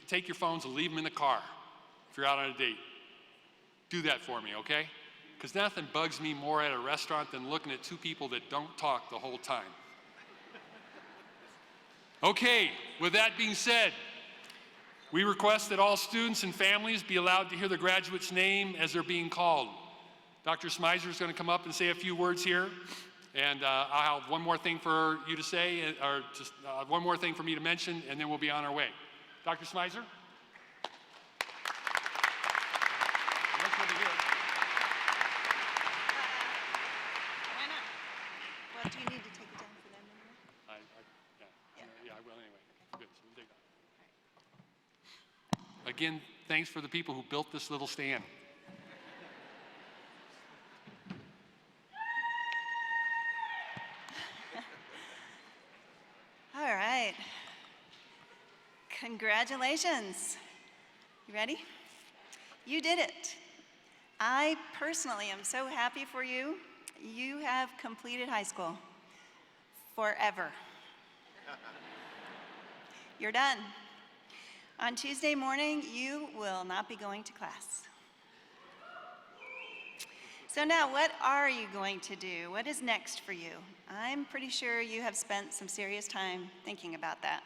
take your phones and leave them in the car if you're out on a date. Do that for me, okay? Because nothing bugs me more at a restaurant than looking at two people that don't talk the whole time. Okay, with that being said, we request that all students and families be allowed to hear the graduate's name as they're being called. Dr. Smizer is going to come up and say a few words here, and I'll have one more thing for you to say, or just one more thing for me to mention, and then we'll be on our way. Dr. Smizer? Why not? Well, do you need to take it down for them anyway? Yeah, I will anyway. Good, so we'll take that. Again, thanks for the people who built this little stand. All right. Congratulations. You ready? You did it. I personally am so happy for you. You have completed high school forever. You're done. On Tuesday morning, you will not be going to class. So now, what are you going to do? What is next for you? I'm pretty sure you have spent some serious time thinking about that.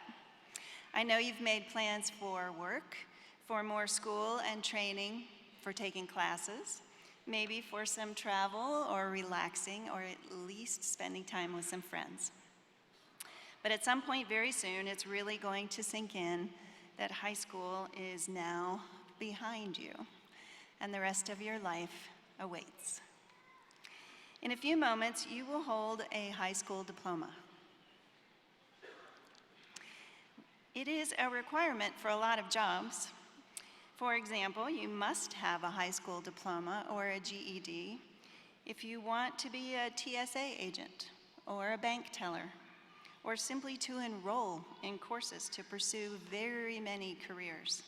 I know you've made plans for work, for more school and training, for taking classes, maybe for some travel or relaxing, or at least spending time with some friends. But at some point very soon, it's really going to sink in that high school is now behind you, and the rest of your life awaits. In a few moments, you will hold a high school diploma. It is a requirement for a lot of jobs. For example, you must have a high school diploma or a GED if you want to be a TSA agent or a bank teller, or simply to enroll in courses to pursue very many careers.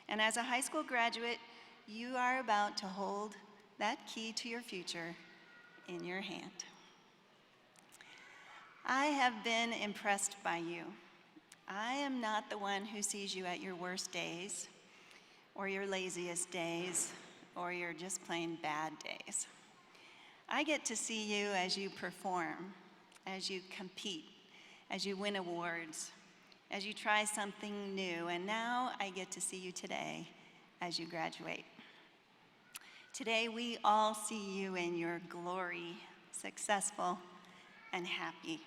And as a high school graduate, you are about to hold that key to your future in your hand. I have been impressed by you. I am not the one who sees you at your worst days, or your laziest days, or your just plain bad days. I get to see you as you perform, as you compete, as you win awards, as you try something new, and now I get to see you today as you graduate. Today, we all see you in your glory, successful and happy.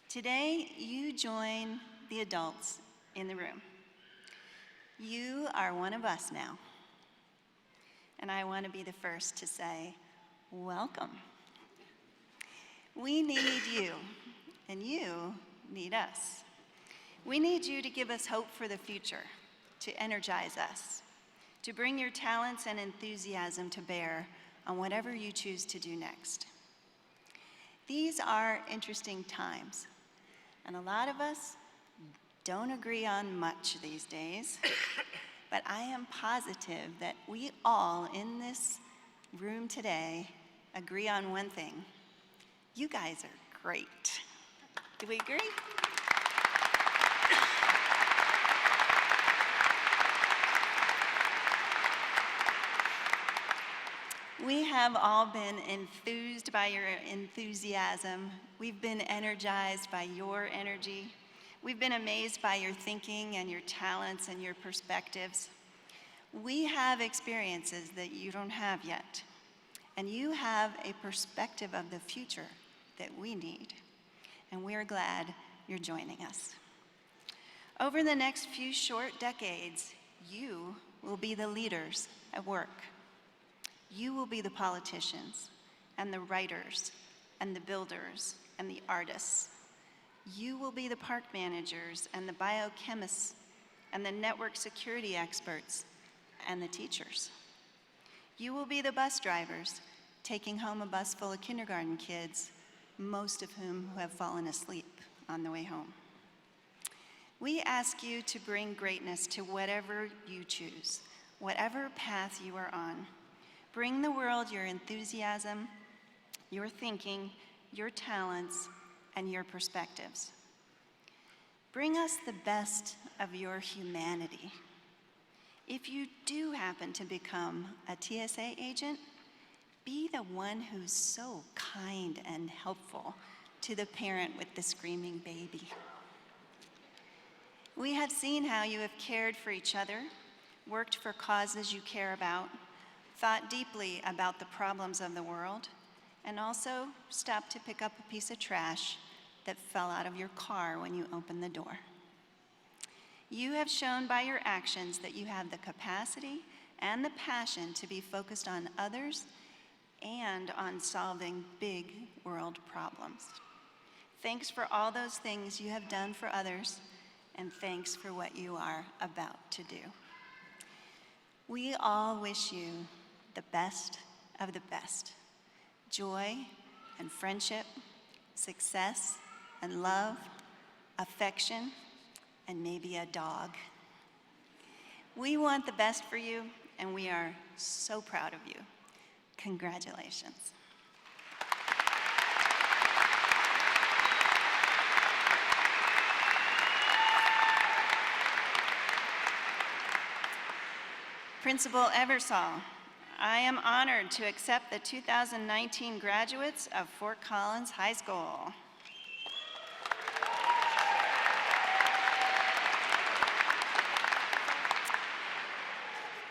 Today, you join the adults in the room. You are one of us now. And I want to be the first to say, welcome. We need you, and you need us. We need you to give us hope for the future, to energize us, to bring your talents and enthusiasm to bear on whatever you choose to do next. These are interesting times, and a lot of us don't agree on much these days, but I am positive that we all in this room today agree on one thing. You guys are great. Do we agree? We have all been enthused by your enthusiasm. We've been energized by your energy. We've been amazed by your thinking and your talents and your perspectives. We have experiences that you don't have yet, and you have a perspective of the future that we need, and we're glad you're joining us. Over the next few short decades, you will be the leaders at work. You will be the politicians and the writers and the builders and the artists. You will be the park managers and the biochemists and the network security experts and the teachers. You will be the bus drivers, taking home a bus full of kindergarten kids, most of whom have fallen asleep on the way home. We ask you to bring greatness to whatever you choose, whatever path you are on. Bring the world your enthusiasm, your thinking, your talents, and your perspectives. Bring us the best of your humanity. If you do happen to become a TSA agent, be the one who's so kind and helpful to the parent with the screaming baby. We have seen how you have cared for each other, worked for causes you care about, thought deeply about the problems of the world, and also stopped to pick up a piece of trash that fell out of your car when you opened the door. You have shown by your actions that you have the capacity and the passion to be focused on others and on solving big world problems. Thanks for all those things you have done for others, and thanks for what you are about to do. We all wish you the best of the best. Joy and friendship, success and love, affection, and maybe a dog. We want the best for you, and we are so proud of you. Congratulations. Principal Eversole, I am honored to accept the 2019 graduates of Fort Collins High School.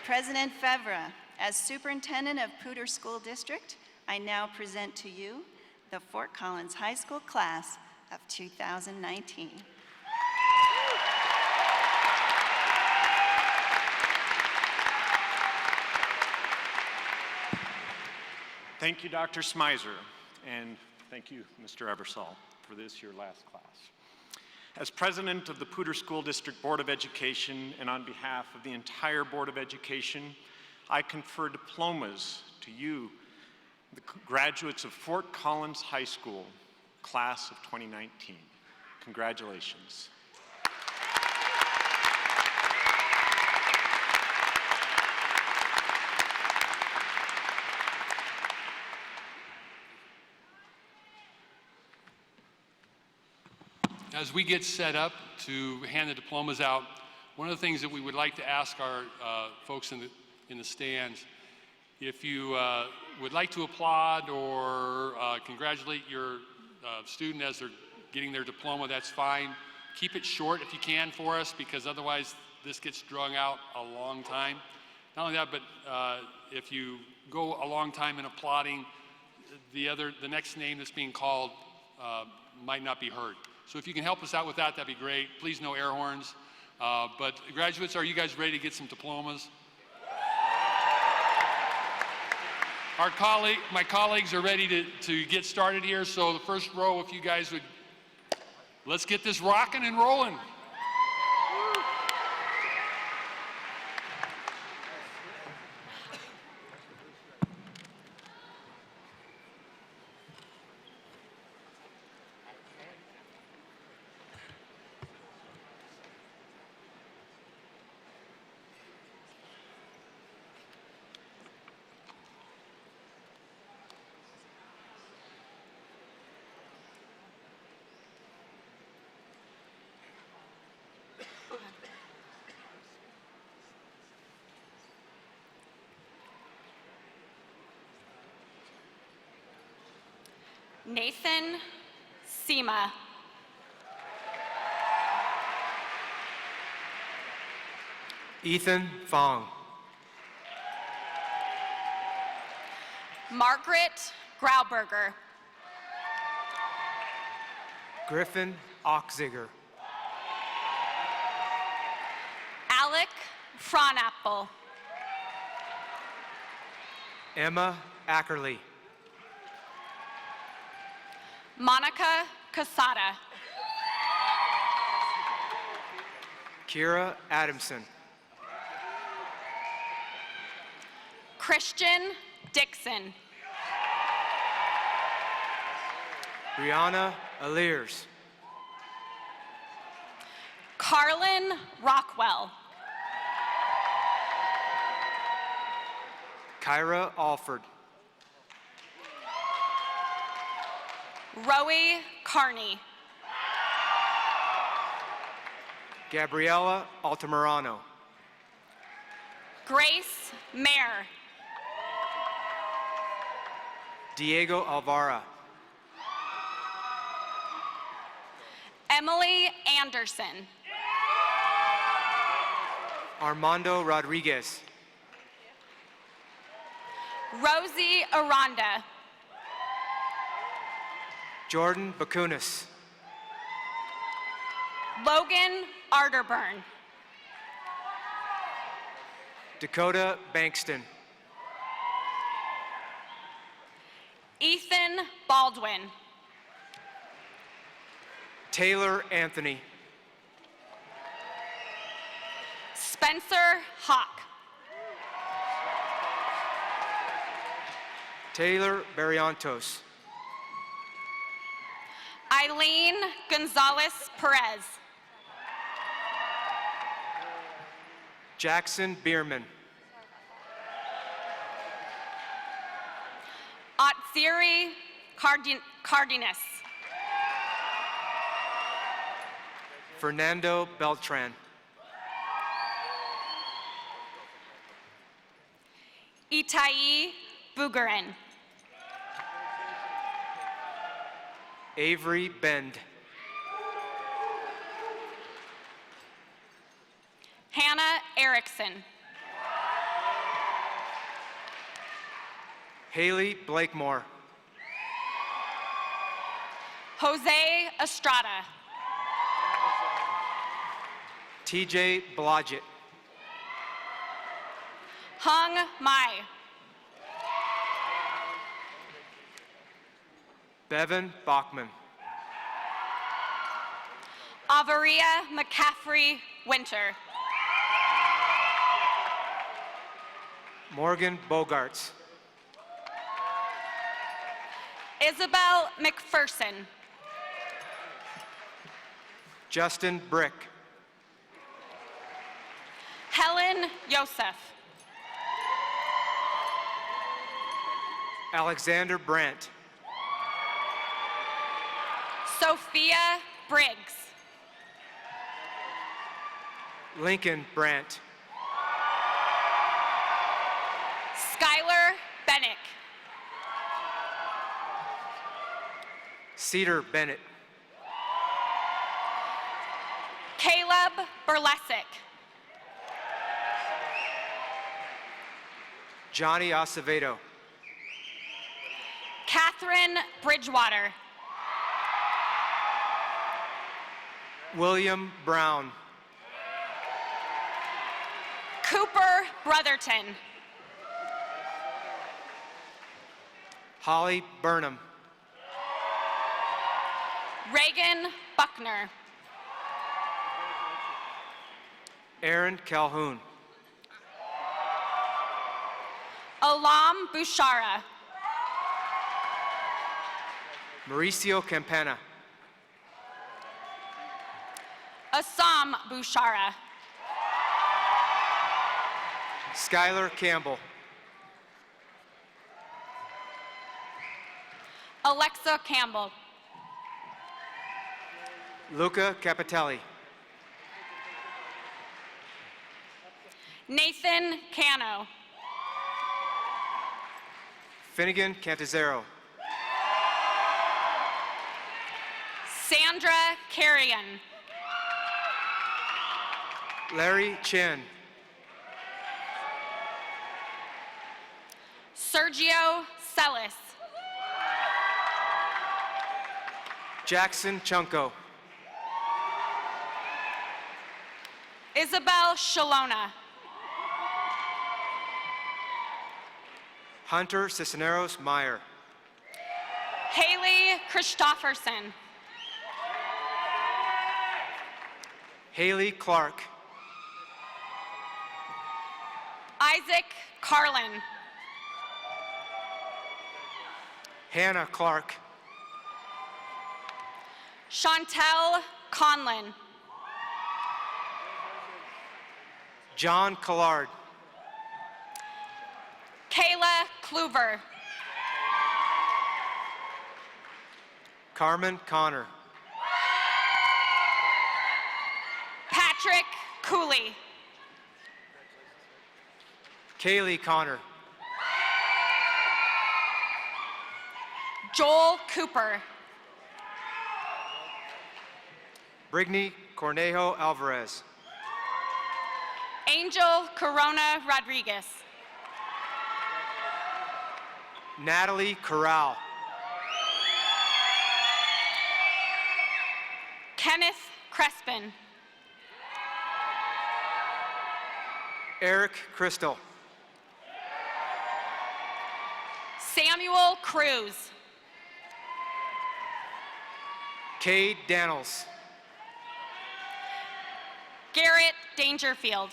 President Fevre, as Superintendent of Poudre School District, I now present to you the Fort Collins High School class of 2019. Thank you, Dr. Smizer, and thank you, Mr. Eversole, for this, your last class. As president of the Poudre School District Board of Education and on behalf of the entire Board of Education, I confer diplomas to you, the graduates of Fort Collins High School, class of 2019. Congratulations. As we get set up to hand the diplomas out, one of the things that we would like to ask our folks in the stands, if you would like to applaud or congratulate your student as they're getting their diploma, that's fine. Keep it short if you can for us, because otherwise this gets drawn out a long time. Not only that, but if you go a long time in applauding, the next name that's being called might not be heard. So if you can help us out with that, that'd be great. Please no air horns. But graduates, are you guys ready to get some diplomas? My colleagues are ready to get started here. So the first row, if you guys would, let's get this rocking and rolling. Nathan Sema. Ethan Fong. Margaret Grauberger. Griffin Oxiger. Alec Fronapple. Emma Ackerley. Monica Casada. Kira Adamson. Christian Dixon. Brianna Aliers. Carlin Rockwell. Kyra Alford. Rowie Carney. Gabriella Altamirano. Grace Mayer. Diego Alvara. Emily Anderson. Armando Rodriguez. Rosie Aranda. Jordan Bakunis. Logan Arterburn. Dakota Bankston. Ethan Baldwin. Taylor Anthony. Spencer Hawk. Taylor Barrientos. Eileen Gonzalez Perez. Jackson Bierman. Otsiri Cardenas. Fernando Beltran. Itai Bugarin. Avery Bend. Hannah Erickson. Haley Blakemore. Jose Estrada. TJ Blodgett. Hung Mai. Bevan Bachman. Avaria McCaffrey Winter. Morgan Bogarts. Isabel McPherson. Justin Brick. Helen Yosef. Alexander Brandt. Sophia Briggs. Lincoln Brandt. Skylar Bennick. Cedar Bennett. Caleb Berlesic. Johnny Acevedo. Catherine Bridgewater. William Brown. Cooper Brotherton. Holly Burnham. Reagan Buckner. Aaron Calhoun. Alam Bushara. Mauricio Campana. Assam Bushara. Skylar Campbell. Alexa Campbell. Luca Capitelli. Nathan Cano. Finnegan Cantizero. Sandra Carrion. Larry Chen. Sergio Celis. Jackson Chunko. Isabel Shalona. Hunter Cisneros Meyer. Haley Christofferson. Haley Clark. Isaac Carlin. Hannah Clark. Chantel Conlin. John Collard. Kayla Kluver. Carmen Connor. Patrick Cooley. Kaylee Connor. Joel Cooper. Brigney Cornejo Alvarez. Angel Corona Rodriguez. Natalie Corral. Kenneth Crespin. Eric Crystal. Samuel Cruz. Cade Daniels. Garrett Dangerfield.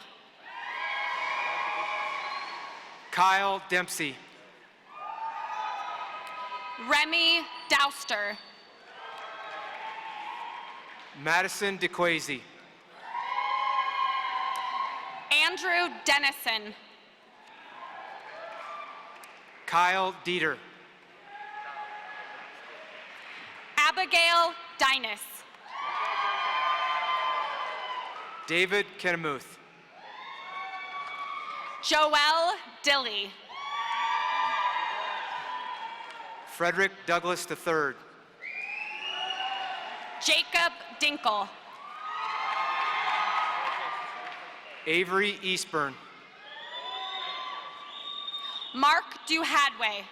Kyle Dempsey. Remy Douster. Madison DeQuazy. Andrew Dennison. Kyle Dieter. Abigail Dinas. David Kennemuth. Joelle Dilly. Frederick Douglas III. Jacob Dinkle. Avery Eastburn. Mark Duhadway.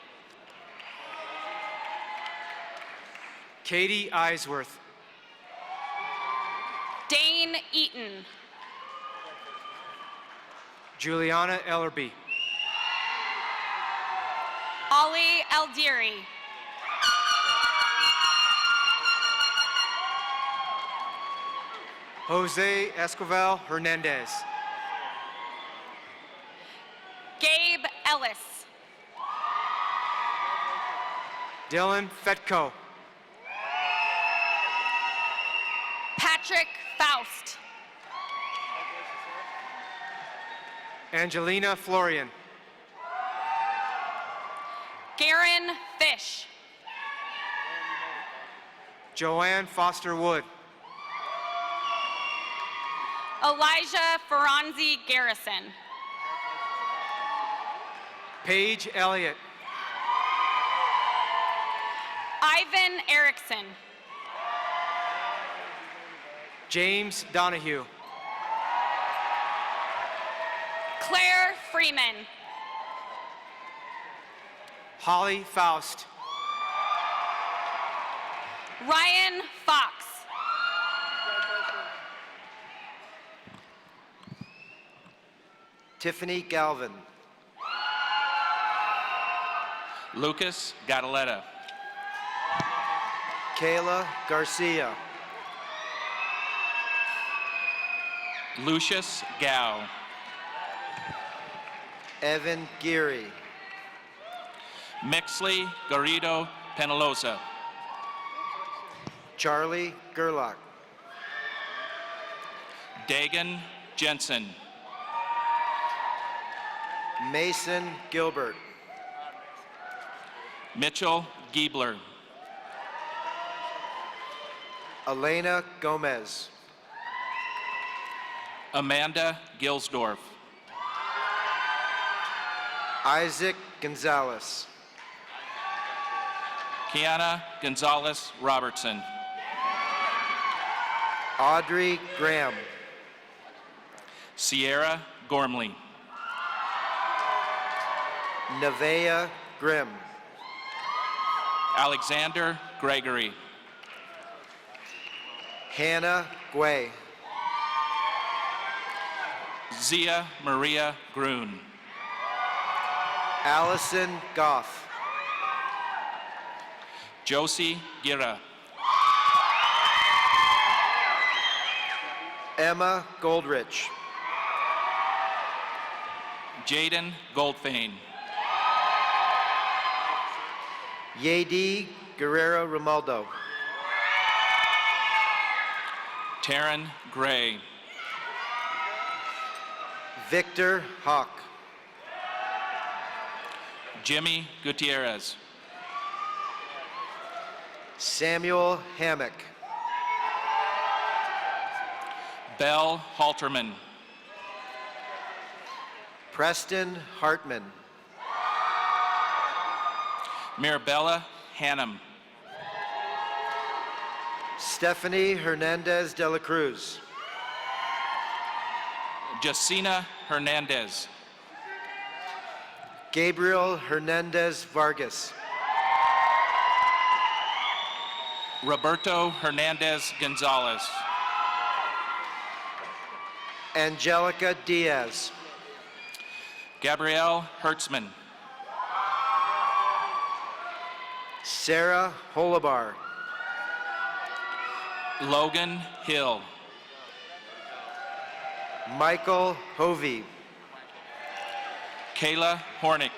Katie Eisworth. Dane Eaton. Juliana Ellerby. Ollie Eldiri. Jose Escoval Hernandez. Gabe Ellis. Dylan Fetko. Patrick Faust. Angelina Florian. Garen Fish. Joanne Foster Wood. Elijah Ferranzi Garrison. Paige Elliott. Ivan Erickson. James Donahue. Claire Freeman. Holly Faust. Ryan Fox. Tiffany Galvin. Lucas Gadaletta. Kayla Garcia. Lucius Gao. Evan Geary. Mixley Garrido Penalosa. Charlie Gerlach. Dagan Jensen. Mason Gilbert. Mitchell Giebler. Elena Gomez. Amanda Gilsdorf. Isaac Gonzalez. Kiana Gonzalez Robertson. Audrey Graham. Sierra Gormley. Nevaeh Grimm. Alexander Gregory. Hannah Guay. Zia Maria Grun. Allison Goff. Josie Gira. Emma Goldrich. Jaden Goldfein. Yadi Guerrero Romaldo. Taryn Gray. Victor Hawk. Jimmy Gutierrez. Samuel Hammock. Belle Halterman. Preston Hartman. Mirabella Hannum. Stephanie Hernandez de la Cruz. Jacina Hernandez. Gabriel Hernandez Vargas. Roberto Hernandez Gonzalez. Angelica Diaz. Gabrielle Hertzman. Sarah Holabar. Logan Hill. Michael Hovey. Kayla Hornick.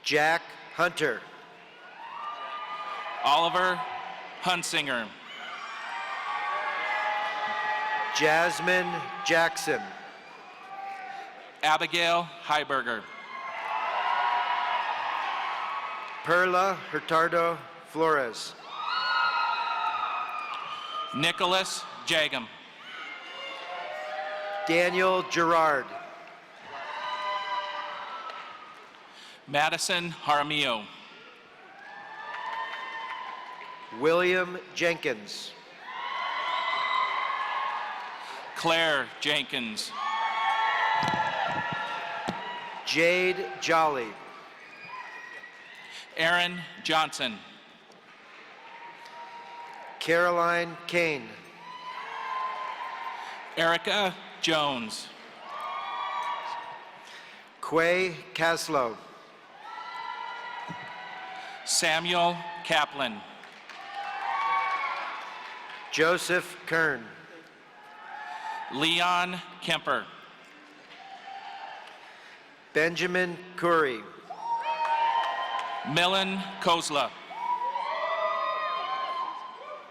Jack Hunter. Oliver Hunsinger. Jasmine Jackson. Abigail Heiberger. Perla Hurtado Flores. Nicholas Jagum. Daniel Gerard. Madison Jaramillo. William Jenkins. Claire Jenkins. Jade Jolly. Aaron Johnson. Caroline Kane. Erica Jones. Quay Caslow. Samuel Kaplan. Joseph Kern. Leon Kemper. Benjamin Curry. Millen Kozla.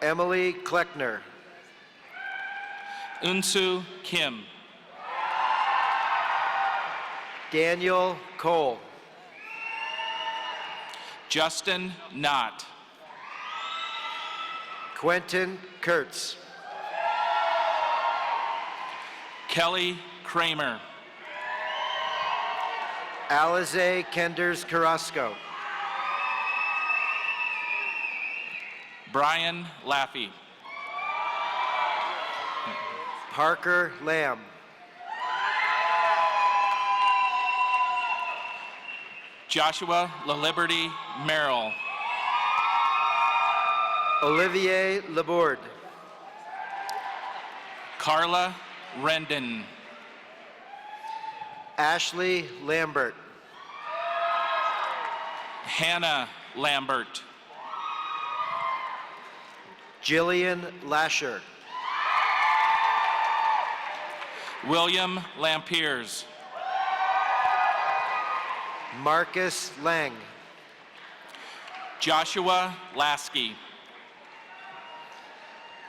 Emily Kleckner. Unsu Kim. Daniel Cole. Justin Knott. Quentin Kurtz. Kelly Kramer. Alize Kenders Carrasco. Brian Laffey. Parker Lamb. Joshua LaLiberty Merrill. Olivier Laborde. Carla Rendon. Ashley Lambert. Hannah Lambert. Jillian Lasher. William Lampiers. Marcus Lang. Joshua Lasky.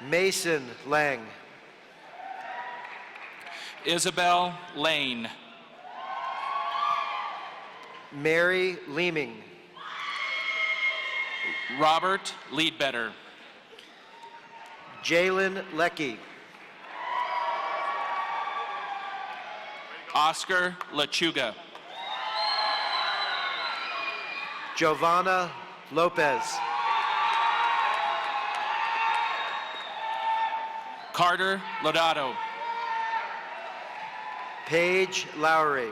Mason Lang. Isabel Lane. Mary Leeming. Robert Leadbetter. Jalen Leckie. Oscar Lechuga. Giovanna Lopez. Carter Lodato. Paige Lowry.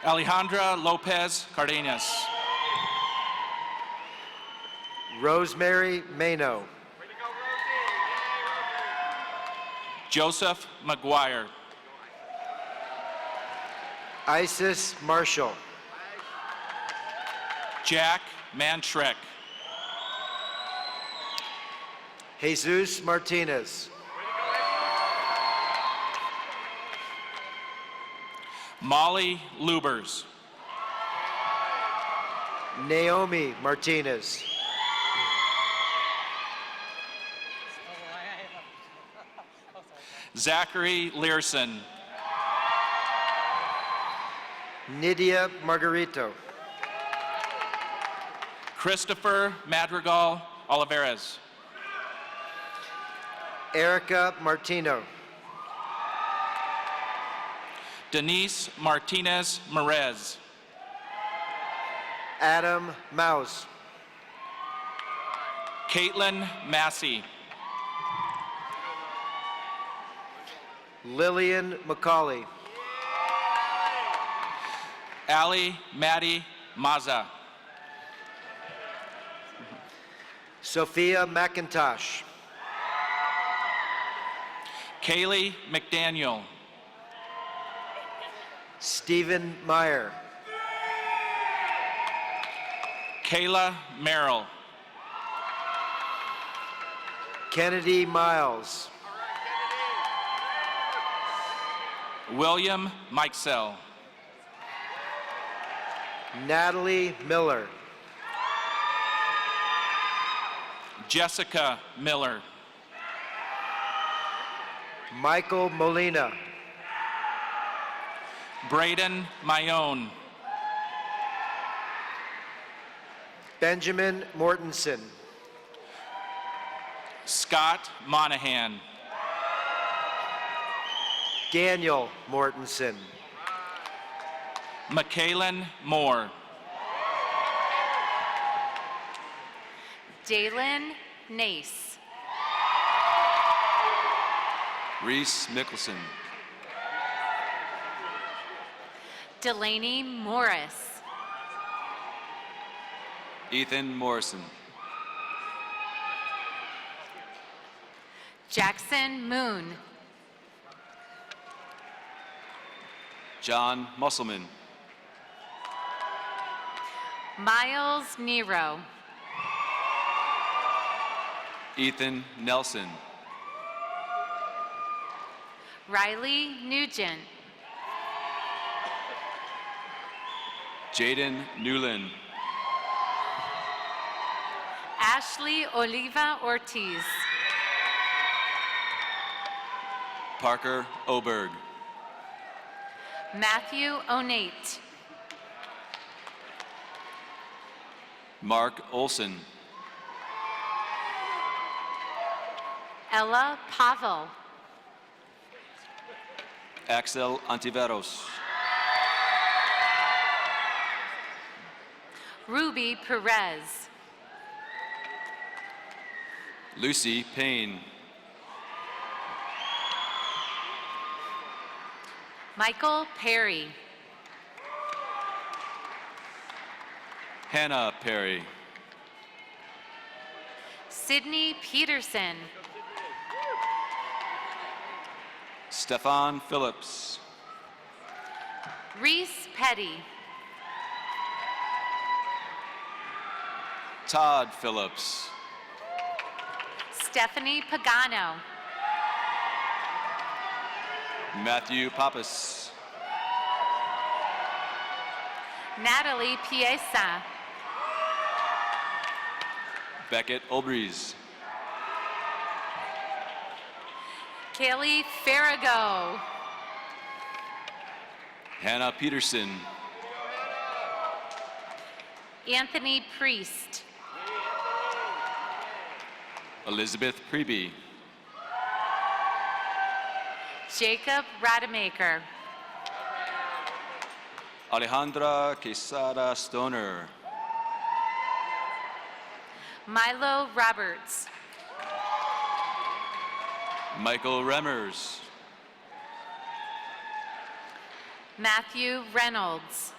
Alejandra Lopez Cardenas. Rosemary Mano. Joseph McGuire. Isis Marshall. Jack Mantrek. Jesus Martinez. Molly Lubers. Naomi Martinez. Zachary Learson. Nydia Margarito. Christopher Madrigal Oliveras. Erica Martino. Denise Martinez Merez. Adam Mouse. Caitlin Massey. Lillian McCauley. Ali Maddie Maza. Sophia McIntosh. Kaylee McDaniel. Stephen Meyer. Kayla Merrill. Kennedy Miles. William Mikesell. Natalie Miller. Jessica Miller. Michael Molina. Braden Mayone. Benjamin Mortensen. Scott Monahan. Daniel Mortensen. Mikaelin Moore. Dalen Nace. Reese Mickelson. Delaney Morris. Ethan Morrison. Jackson Moon. John Musselman. Miles Nero. Ethan Nelson. Riley Nugent. Jaden Newland. Ashley Oliva Ortiz. Parker Oberg. Matthew Onate. Mark Olson. Ella Pavel. Axel Antiveros. Ruby Perez. Lucy Payne. Michael Perry. Hannah Perry. Sydney Peterson. Stefan Phillips. Reese Petty. Todd Phillips. Stephanie Pagano. Matthew Pappas. Natalie Piesa. Beckett Olbreeze. Kaylee Farrago. Hannah Peterson. Anthony Priest. Elizabeth Preby. Jacob Rademacher. Alejandra Quesada Stoner. Milo Roberts. Michael Remmers. Matthew Reynolds.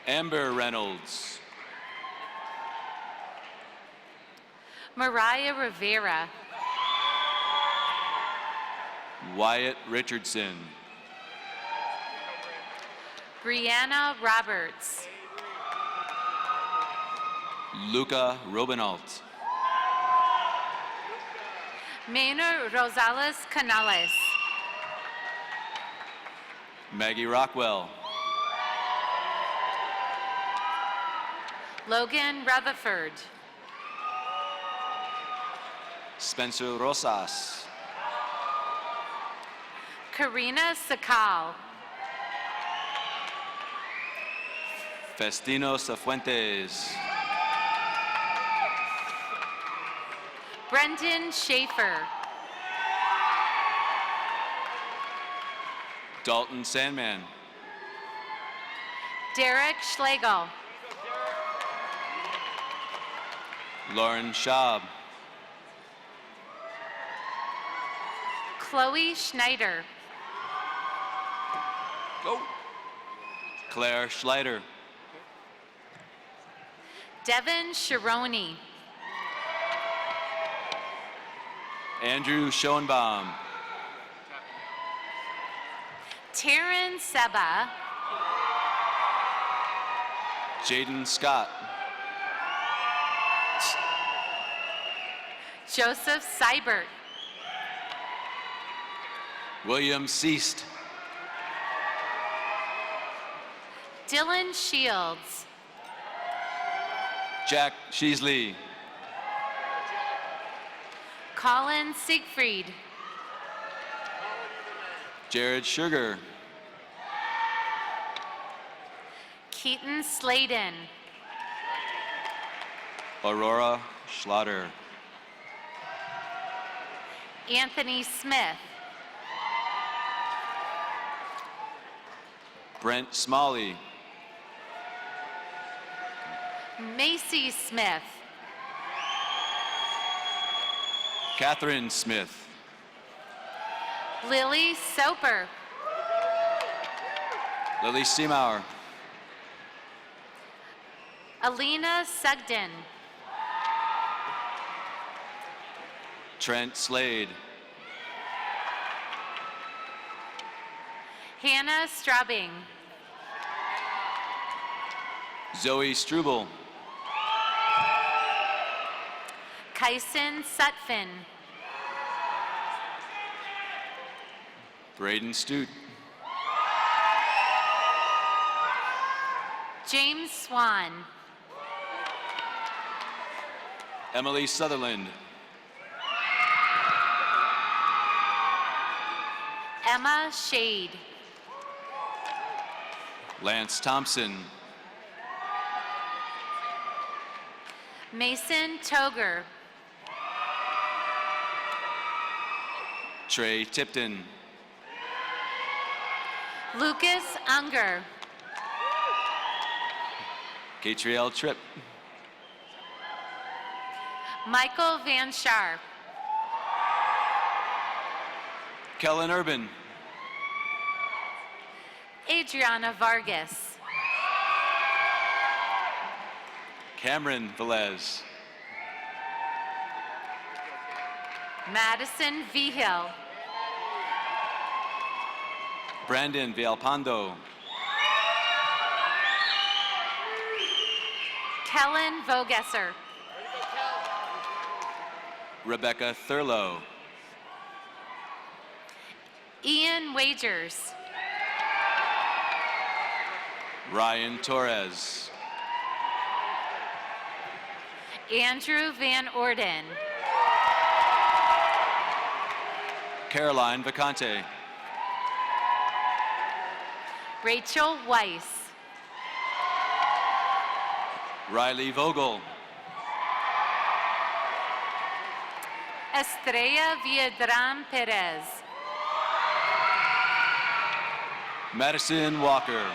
Amber Reynolds. Mariah Rivera. Wyatt Richardson. Brianna Roberts. Luca Robinault. Maynor Rosales Canales. Maggie Rockwell. Logan Rutherford. Spencer Rosas. Karina Sakal. Festino Cifuentes. Brendan Schaefer. Dalton Sandman. Derek Schlegel. Lauren Schaub. Chloe Schneider. Go. Claire Schleider. Devin Sharoni. Andrew Schoenbaum. Taryn Seba. Jaden Scott. Joseph Seibert. William Seast. Dylan Shields. Jack Sheasley. Colin Siegfried. Jared Sugar. Keaton Sladen. Aurora Schlatter. Anthony Smith. Brent Smalley. Macy Smith. Catherine Smith. Lily Soper. Lily Seamauer. Alina Sugden. Trent Slade. Hannah Straubing. Zoe Struble. Kyson Sutphin. Braden Stute. James Swan. Emily Sutherland. Emma Shade. Lance Thompson. Mason Toger. Trey Tipton. Lucas Unger. Catriel Tripp. Michael Van Sharp. Kellen Urban. Adriana Vargas. Cameron Velez. Madison Vigil. Brandon Villalpando. Kellen Vogesser. Rebecca Thurlow. Ian Wagers. Ryan Torres. Andrew Van Orden. Caroline Vacante. Rachel Weiss. Riley Vogel. Estrella Villadran Perez. Madison Walker.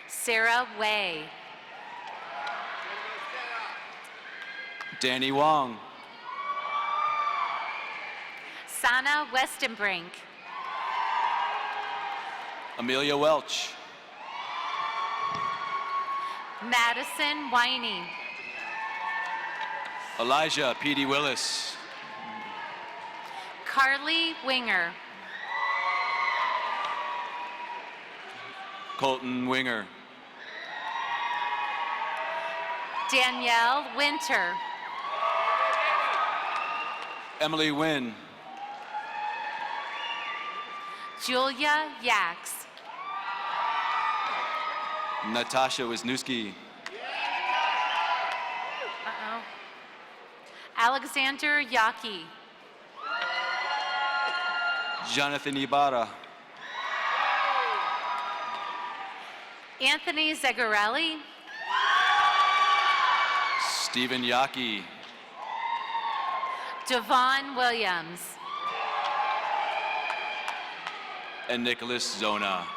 Sarah Way. Danny Wong. Sana Westenbrink. Amelia Welch. Madison Winey. Elijah P.D. Willis. Carly Winger. Colton Winger. Danielle Winter. Emily Wynn. Julia Yax. Natasha Wisniewski. Uh-oh. Alexander Yaki. Jonathan Ibarra. Anthony Zagarelli. Stephen Yaki. Devon Williams. And Nicholas Zona.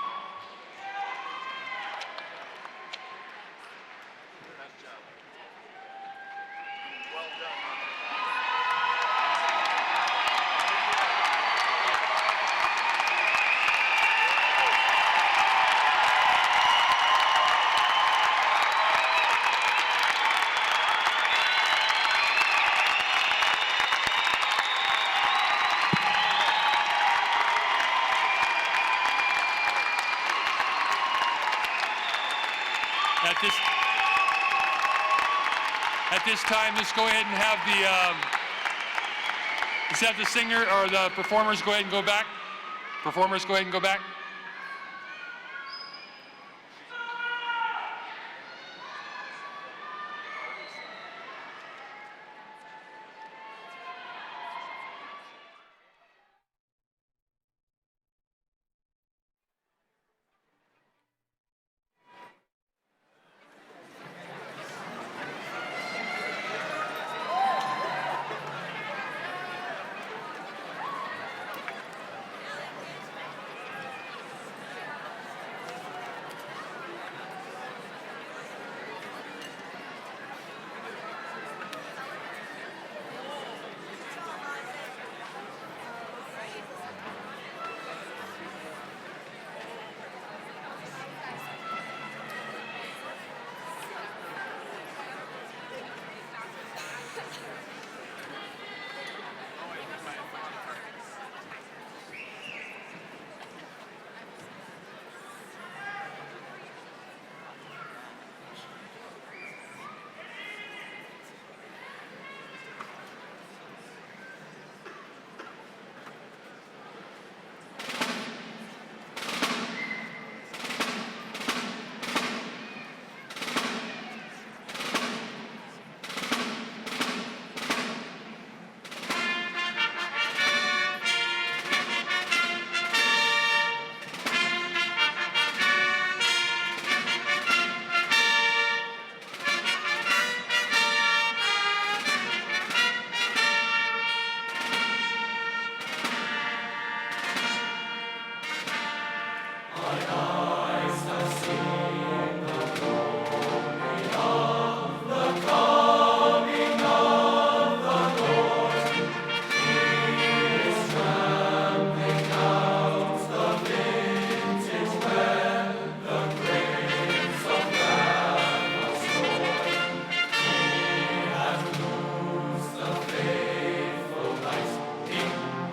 At this time, let's go ahead and have the singer or the performers go ahead and go back. Performers, go ahead and go back.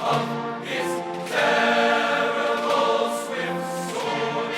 Of his terrible swift sword.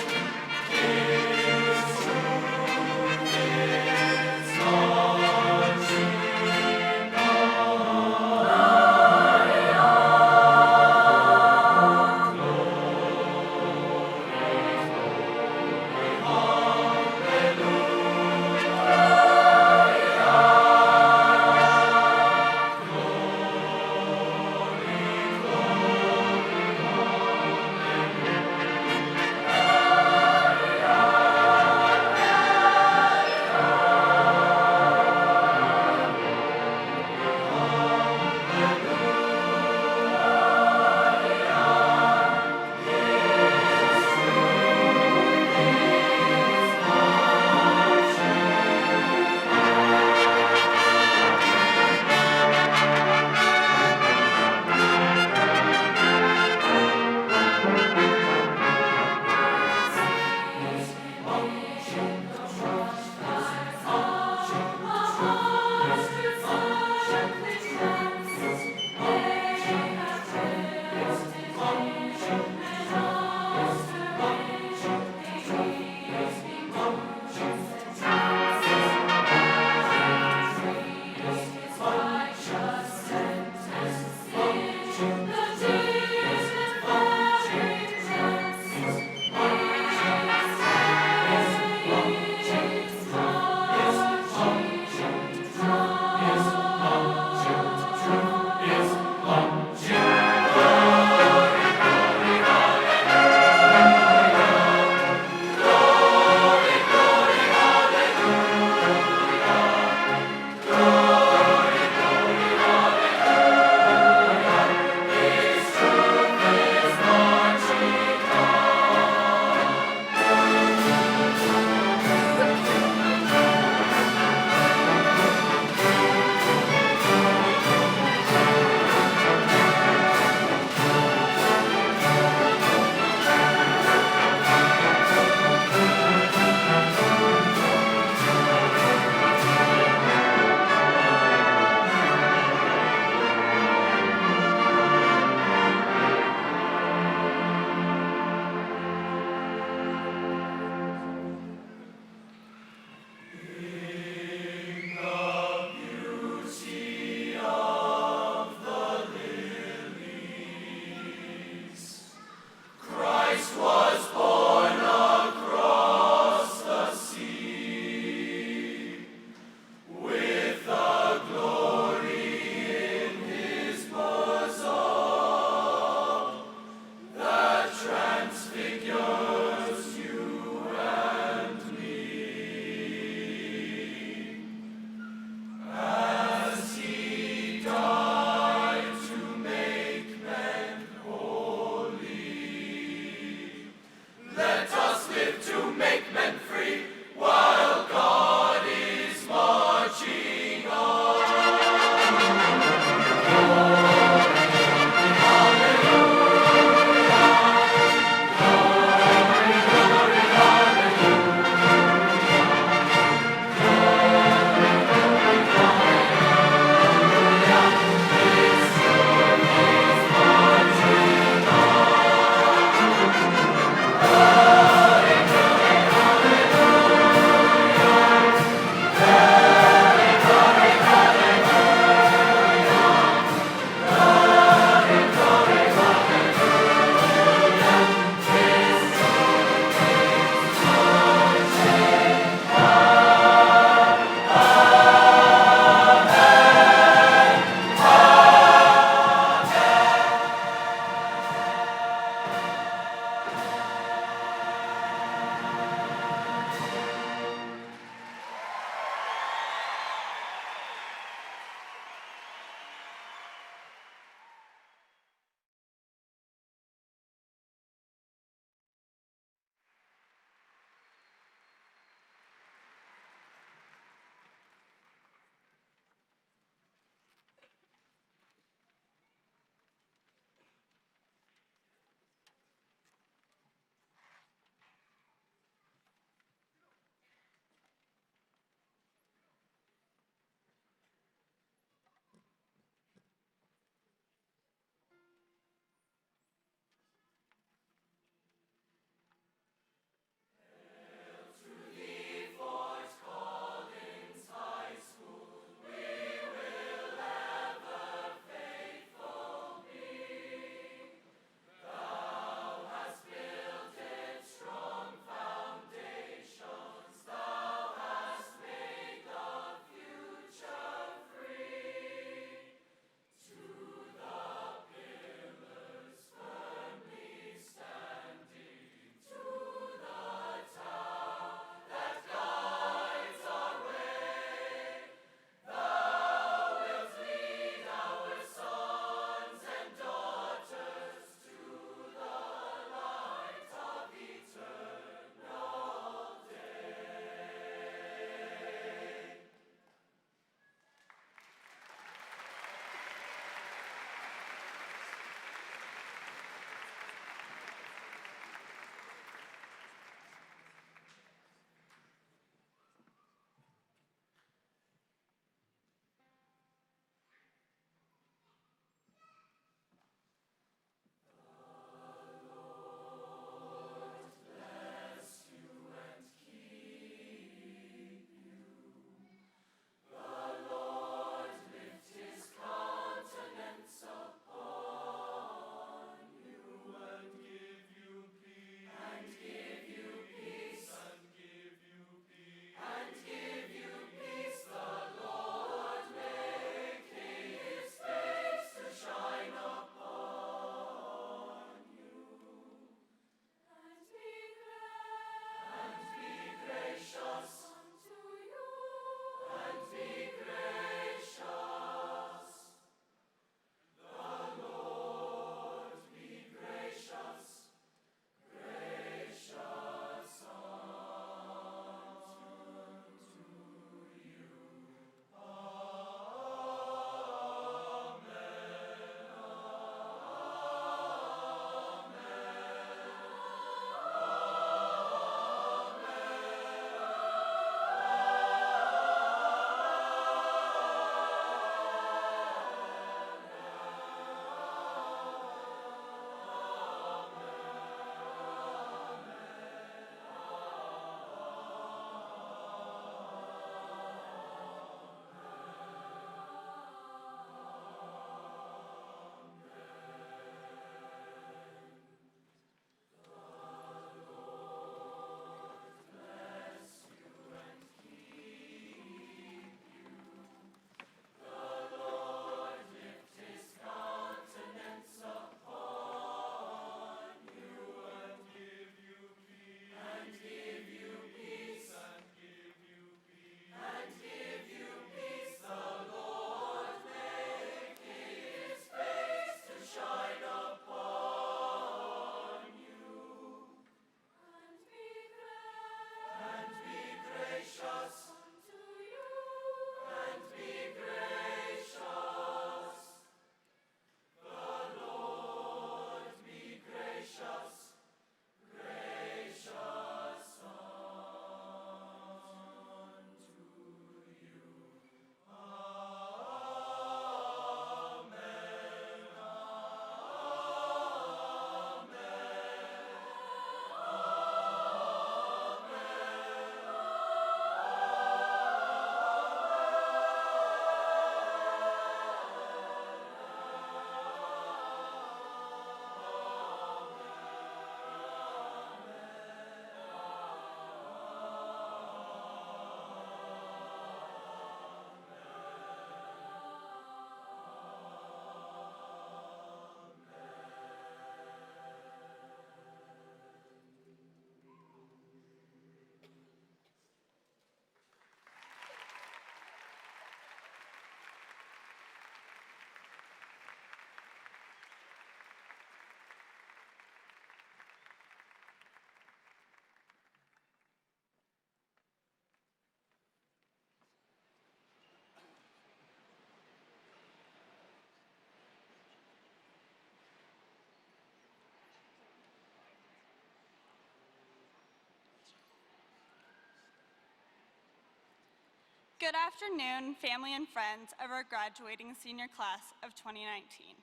Good afternoon, family and friends of our graduating senior class of 2019.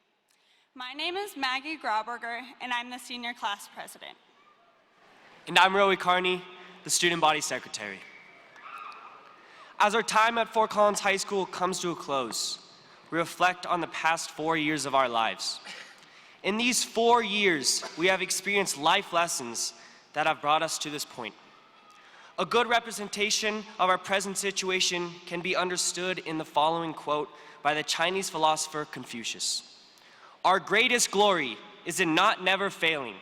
My name is Maggie Grauberger, and I'm the senior class president. And I'm Rowie Carney, the student body secretary. As our time at Fort Collins High School comes to a close, we reflect on the past 4 years of our lives. In these 4 years, we have experienced life lessons that have brought us to this point. A good representation of our present situation can be understood in the following quote by the Chinese philosopher Confucius. Our greatest glory is in not never failing,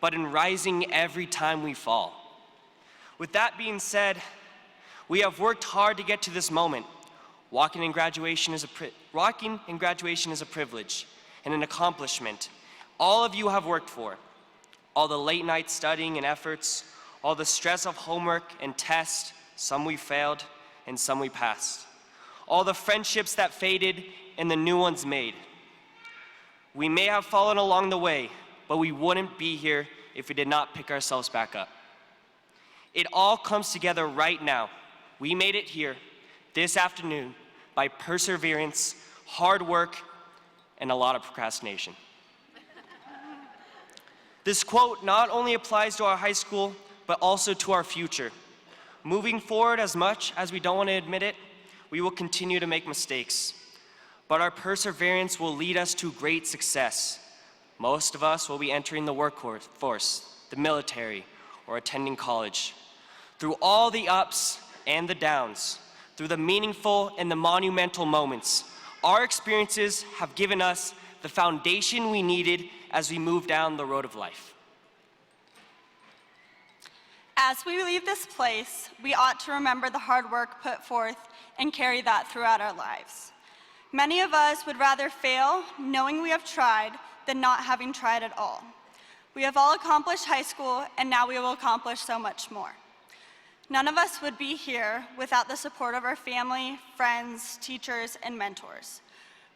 but in rising every time we fall. With that being said, we have worked hard to get to this moment. Walking in graduation is a privilege and an accomplishment all of you have worked for. All the late night studying and efforts, all the stress of homework and tests, some we failed and some we passed. All the friendships that faded and the new ones made. We may have fallen along the way, but we wouldn't be here if we did not pick ourselves back up. It all comes together right now. We made it here this afternoon by perseverance, hard work, and a lot of procrastination. This quote not only applies to our high school, but also to our future. Moving forward, as much as we don't want to admit it, we will continue to make mistakes. But our perseverance will lead us to great success. Most of us will be entering the workforce, the military, or attending college. Through all the ups and the downs, through the meaningful and the monumental moments, our experiences have given us the foundation we needed as we move down the road of life. As we leave this place, we ought to remember the hard work put forth and carry that throughout our lives. Many of us would rather fail knowing we have tried than not having tried at all. We have all accomplished high school, and now we will accomplish so much more. None of us would be here without the support of our family, friends, teachers, and mentors.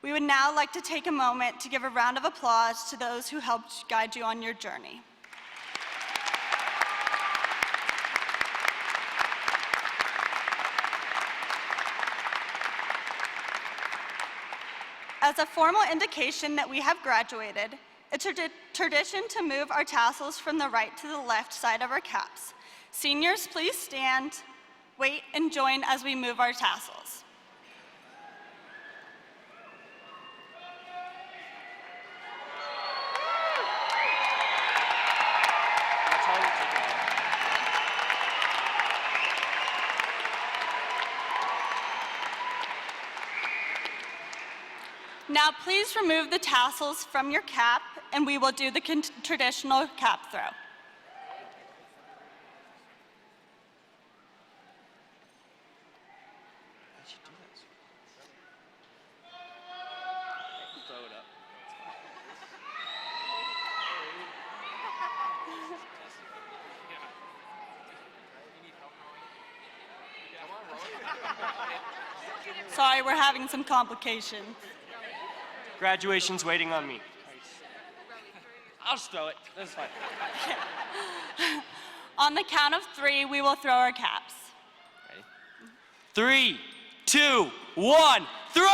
We would now like to take a moment to give a round of applause to those who helped guide you on your journey. As a formal indication that we have graduated, it's a tradition to move our tassels from the right to the left side of our caps. Seniors, please stand, wait, and join as we move our tassels. Now please remove the tassels from your cap, and we will do the traditional cap throw. Sorry, we're having some complications. Graduation's waiting on me. I'll just throw it. That's fine. On the count of 3, we will throw our caps. Ready? 3, 2, 1, throw!